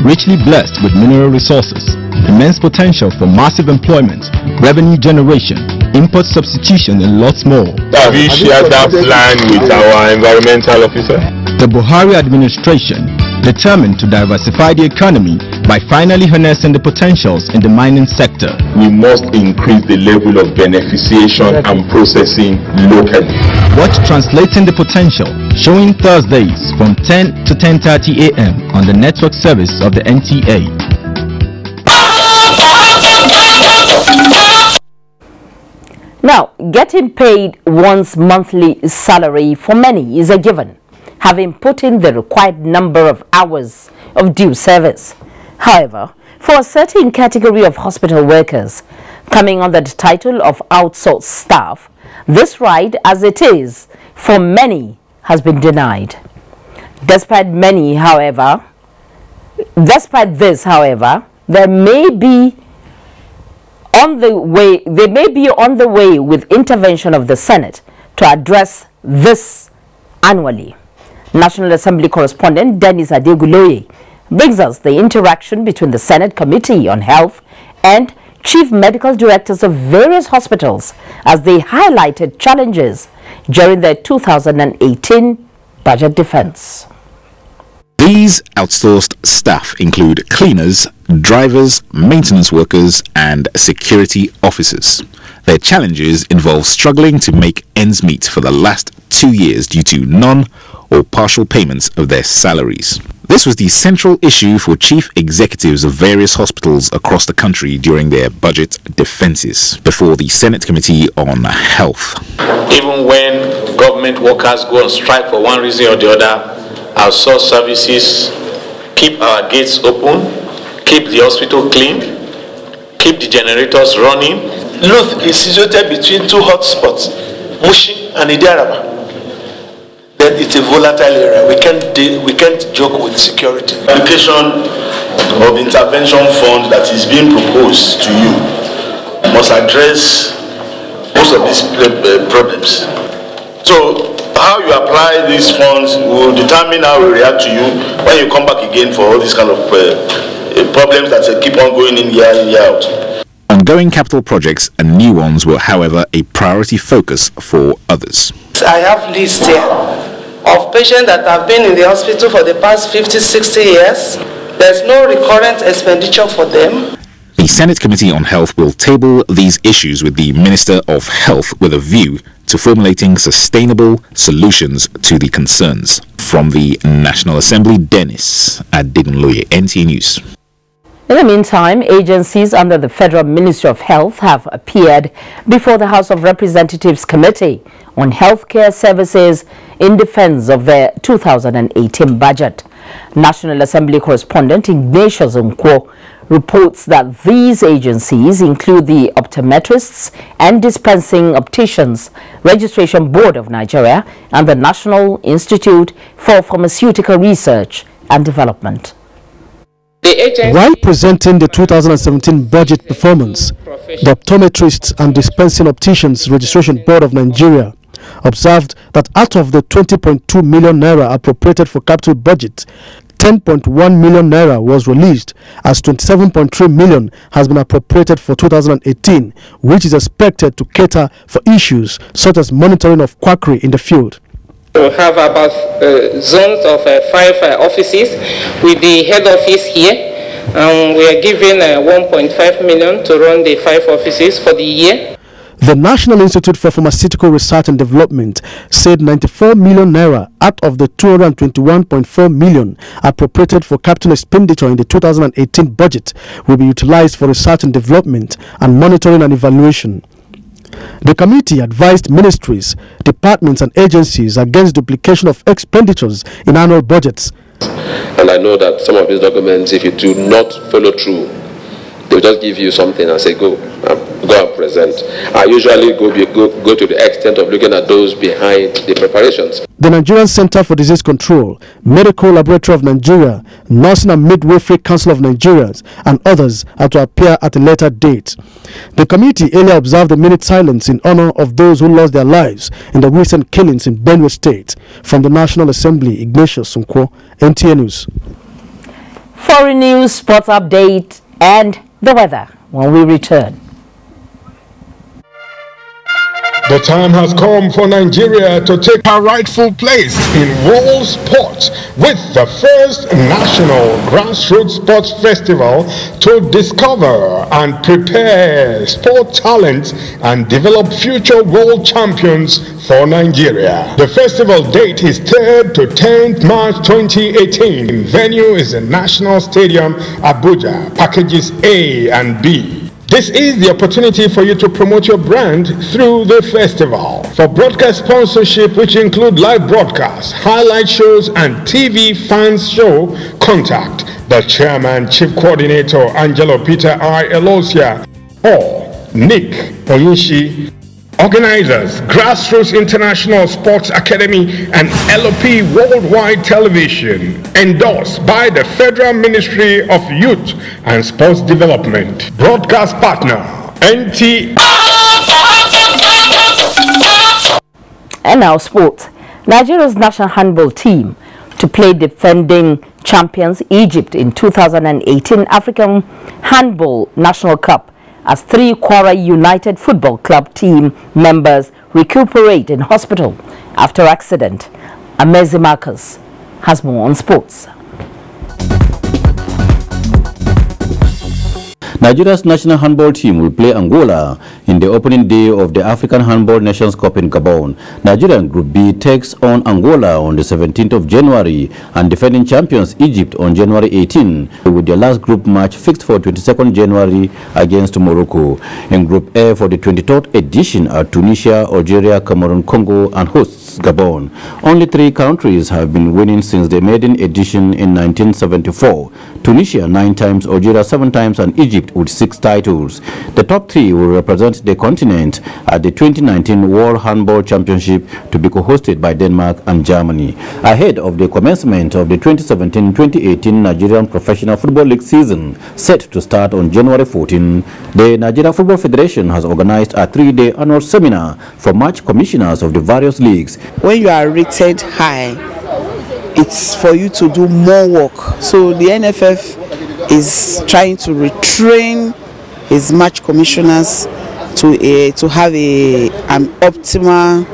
richly blessed with mineral resources, immense potential for massive employment, revenue generation, import substitution, and lots more. Have you shared that plan with our environmental officer? The Buhari administration determined to diversify the economy by finally harnessing the potentials in the mining sector. We must increase the level of beneficiation and processing locally. Watch Translating the Potential, showing Thursdays from 10 to 10:30 a.m. on the network service of the NTA. Now, getting paid one's monthly salary for many is a given, having put in the required number of hours of due service. However, for a certain category of hospital workers coming under the title of outsourced staff, this right, as it is for many, has been denied. Despite this, however, they may be on the way with intervention of the Senate to address this annually. National Assembly correspondent Dennis Adeguloye brings us the interaction between the Senate Committee on Health and chief medical directors of various hospitals as they highlighted challenges during the 2018 budget defense. These outsourced staff include cleaners, drivers, maintenance workers, and security officers. Their challenges involve struggling to make ends meet for the last 2 years due to non or partial payments of their salaries. This was the central issue for chief executives of various hospitals across the country during their budget defenses before the Senate Committee on Health. Even when government workers go on strike for one reason or the other, outsourced services keep our gates open, keep the hospital clean, keep the generators running. Luth is situated between two hotspots, Mushi and Idiaraba. Then it's a volatile area. We can't joke with security. Allocation of intervention fund that is being proposed to you must address most of these problems. So how you apply these funds will determine how we react to you when you come back again for all these kind of problems that keep on going in year in, year out. Ongoing capital projects and new ones were, however, a priority focus for others. I have lists here of patients that have been in the hospital for the past 50, 60 years. There's no recurrent expenditure for them. The Senate Committee on Health will table these issues with the Minister of Health with a view to formulating sustainable solutions to the concerns. From the National Assembly, Dennis Adedunloye, NTA News. In the meantime, agencies under the Federal Ministry of Health have appeared before the House of Representatives Committee on Healthcare Services in defense of their 2018 budget. National Assembly correspondent Ignatius Nkwo reports that these agencies include the Optometrists and Dispensing Opticians Registration Board of Nigeria and the National Institute for Pharmaceutical Research and Development. While presenting the 2017 budget performance, the Optometrists and Dispensing Opticians Registration Board of Nigeria observed that out of the 20.2 million naira appropriated for capital budget, 10.1 million naira was released, as 27.3 million has been appropriated for 2018, which is expected to cater for issues such as monitoring of quackery in the field. We have about zones of 5 offices with the head office here. We are given 1.5 million to run the 5 offices for the year. The National Institute for Pharmaceutical Research and Development said 94 million naira out of the 221.4 million appropriated for capital expenditure in the 2018 budget will be utilized for research and development and monitoring and evaluation. The committee advised ministries, departments and agencies against duplication of expenditures in annual budgets. And I know that some of these documents, if you do not follow through, they'll just give you something and say, go and present. I usually go to the extent of looking at those behind the preparations. The Nigerian Center for Disease Control, Medical Laboratory of Nigeria, Nursing and Midwifery Council of Nigeria, and others are to appear at a later date. The committee earlier observed a minute silence in honor of those who lost their lives in the recent killings in Benue State. From the National Assembly, Ignatius Nkwo, NTA News. Foreign news, sports update, and the weather when we return. The time has come for Nigeria to take her rightful place in world sports with the first national grassroots sports festival to discover and prepare sport talent and develop future world champions for Nigeria. The festival date is 3rd to 10th March 2018. Venue is the National Stadium, Abuja, packages A and B. This is the opportunity for you to promote your brand through the festival. For broadcast sponsorship, which include live broadcasts, highlight shows, and TV fans show, contact the Chairman, Chief Coordinator, Angelo Peter I. Elosia, or Nick Onishi. Organizers, Grassroots International Sports Academy and LOP Worldwide Television. Endorsed by the Federal Ministry of Youth and Sports Development. Broadcast partner, NT. And now sports. Nigeria's national handball team to play defending champions Egypt in 2018 African Handball National Cup as 3 Kwara United Football Club team members recuperate in hospital after accident. Amezi Marcus has more on sports. Nigeria's national handball team will play Angola in the opening day of the African Handball Nations Cup in Gabon. Nigerian Group B takes on Angola on the 17th of January and defending champions Egypt on January 18, with their last group match fixed for 22nd January against Morocco. In Group A for the 23rd edition are Tunisia, Algeria, Cameroon, Congo and hosts Gabon. Only 3 countries have been winning since the maiden edition in 1974. Tunisia 9 times, Algeria 7 times and Egypt with 6 titles. The top 3 will represent the continent at the 2019 World Handball Championship to be co-hosted by Denmark and Germany. Ahead of the commencement of the 2017-2018 Nigerian Professional Football League season set to start on January 14, the Nigeria Football Federation has organized a 3-day annual seminar for match commissioners of the various leagues. When you are rated high, it's for you to do more work. So the NFF is trying to retrain his match commissioners to have an optimal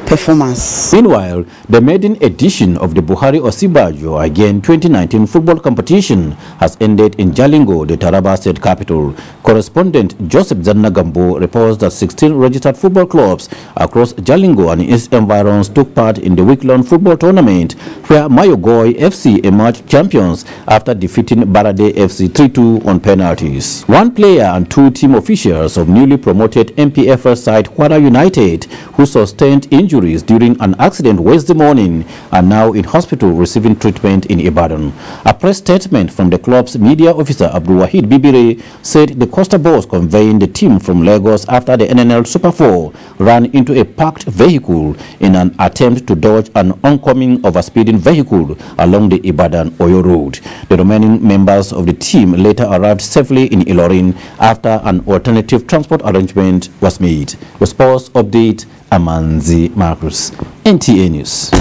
performance. Meanwhile, the maiden edition of the Buhari Osibajo again 2019 football competition has ended in Jalingo, the Taraba state capital. Correspondent Joseph Zannagambo reports that 16 registered football clubs across Jalingo and its environs took part in the week-long football tournament, where Mayogoi FC emerged champions after defeating Barade FC 3-2 on penalties. 1 player and 2 team officials of newly promoted MPFL side Kwara United, who sustained injuries during an accident Wednesday morning, are now in hospital receiving treatment in Ibadan. A press statement from the club's media officer Abdul Wahid Bibire said the Costa Boys conveying the team from Lagos after the NNL Super 4 ran into a parked vehicle in an attempt to dodge an oncoming overspeeding vehicle along the Ibadan-Oyo road. The remaining members of the team later arrived safely in Ilorin after an alternative transport arrangement was made. The sports update, Amanzi Marcus, NTA News.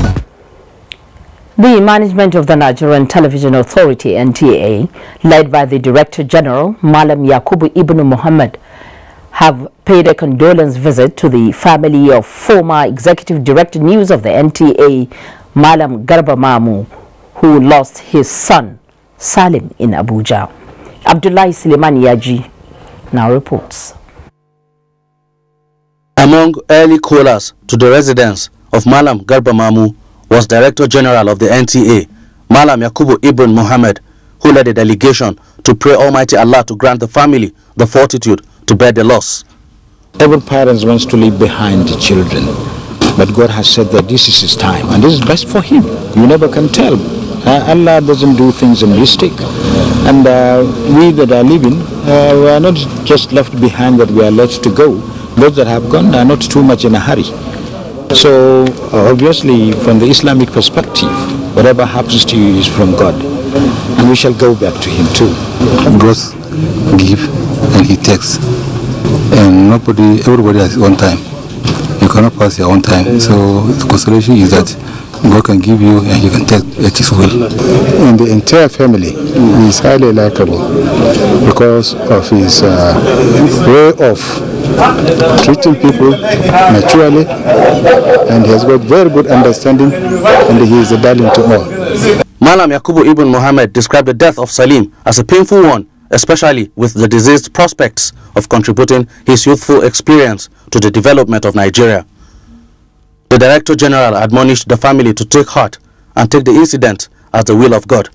The management of the Nigerian Television Authority, NTA, led by the Director General, Malam Yakubu Ibn Muhammad, have paid a condolence visit to the family of former Executive Director News of the NTA, Malam Garba Mamu, who lost his son, Salim, in Abuja. Abdullahi Suleiman Yaji now reports. Among early callers to the residence of Malam Garba Mamu was Director General of the NTA, Malam Yakubu Ibn Muhammad, who led a delegation to pray Almighty Allah to grant the family the fortitude to bear the loss. Every parent wants to leave behind the children, but God has said that this is his time and this is best for him. You never can tell. Allah doesn't do things in mistake. And we that are living, we are not just left behind, but we are left to go. Those that have gone are not too much in a hurry. So obviously from the Islamic perspective, whatever happens to you is from God, and we shall go back to him too. God gives and he takes, and everybody has his own time. You cannot pass your own time. So the consolation is that God can give you and you can take at his will. And the entire family is highly likable because of his way of treating people naturally, and he has got very good understanding, and he is a darling to all. Malam Yakubu Ibn Muhammad described the death of Salim as a painful one, especially with the deceased prospects of contributing his youthful experience to the development of Nigeria. The Director General admonished the family to take heart and take the incident as the will of God.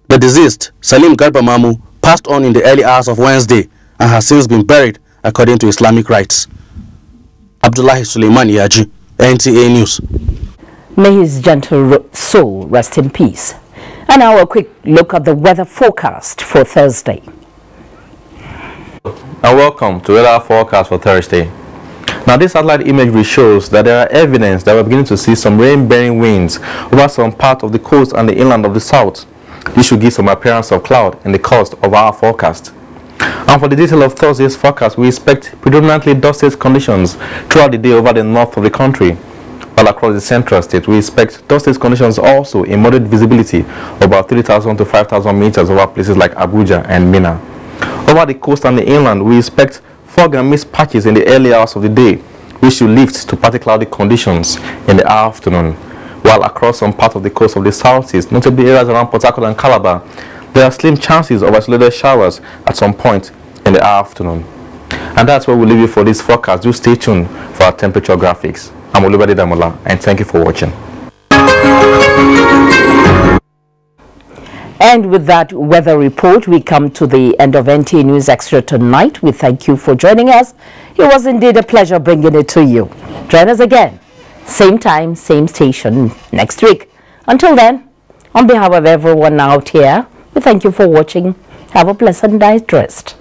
The deceased, Salim Garba Mamu, passed on in the early hours of Wednesday and has since been buried according to Islamic rites. Abdullahi Suleiman Yaji, NTA News. May his gentle soul rest in peace. And now a quick look at the weather forecast for Thursday. And welcome to weather forecast for Thursday. Now this satellite imagery shows that there are evidence that we're beginning to see some rain-bearing winds over some part of the coast and the inland of the south. This should give some appearance of cloud in the coast of our forecast. And for the detail of Thursday's forecast, we expect predominantly dusty conditions throughout the day over the north of the country. While across the central state, we expect dusty conditions also in moderate visibility of about 3,000 to 5,000 meters over places like Abuja and Mina. Over the coast and the inland, we expect fog and mist patches in the early hours of the day, which should lift to partly cloudy conditions in the afternoon. While across some part of the coast of the southeast, notably areas around Port Harcourt and Calabar, there are slim chances of isolated showers at some point in the afternoon. And that's where we'll leave you for this forecast. Do stay tuned for our temperature graphics. I'm Olubade Damola, and thank you for watching. And with that weather report, we come to the end of NTA News Extra tonight. We thank you for joining us. It was indeed a pleasure bringing it to you. Join us again, same time, same station next week. Until then, on behalf of everyone out here, we thank you for watching. Have a pleasant night rest.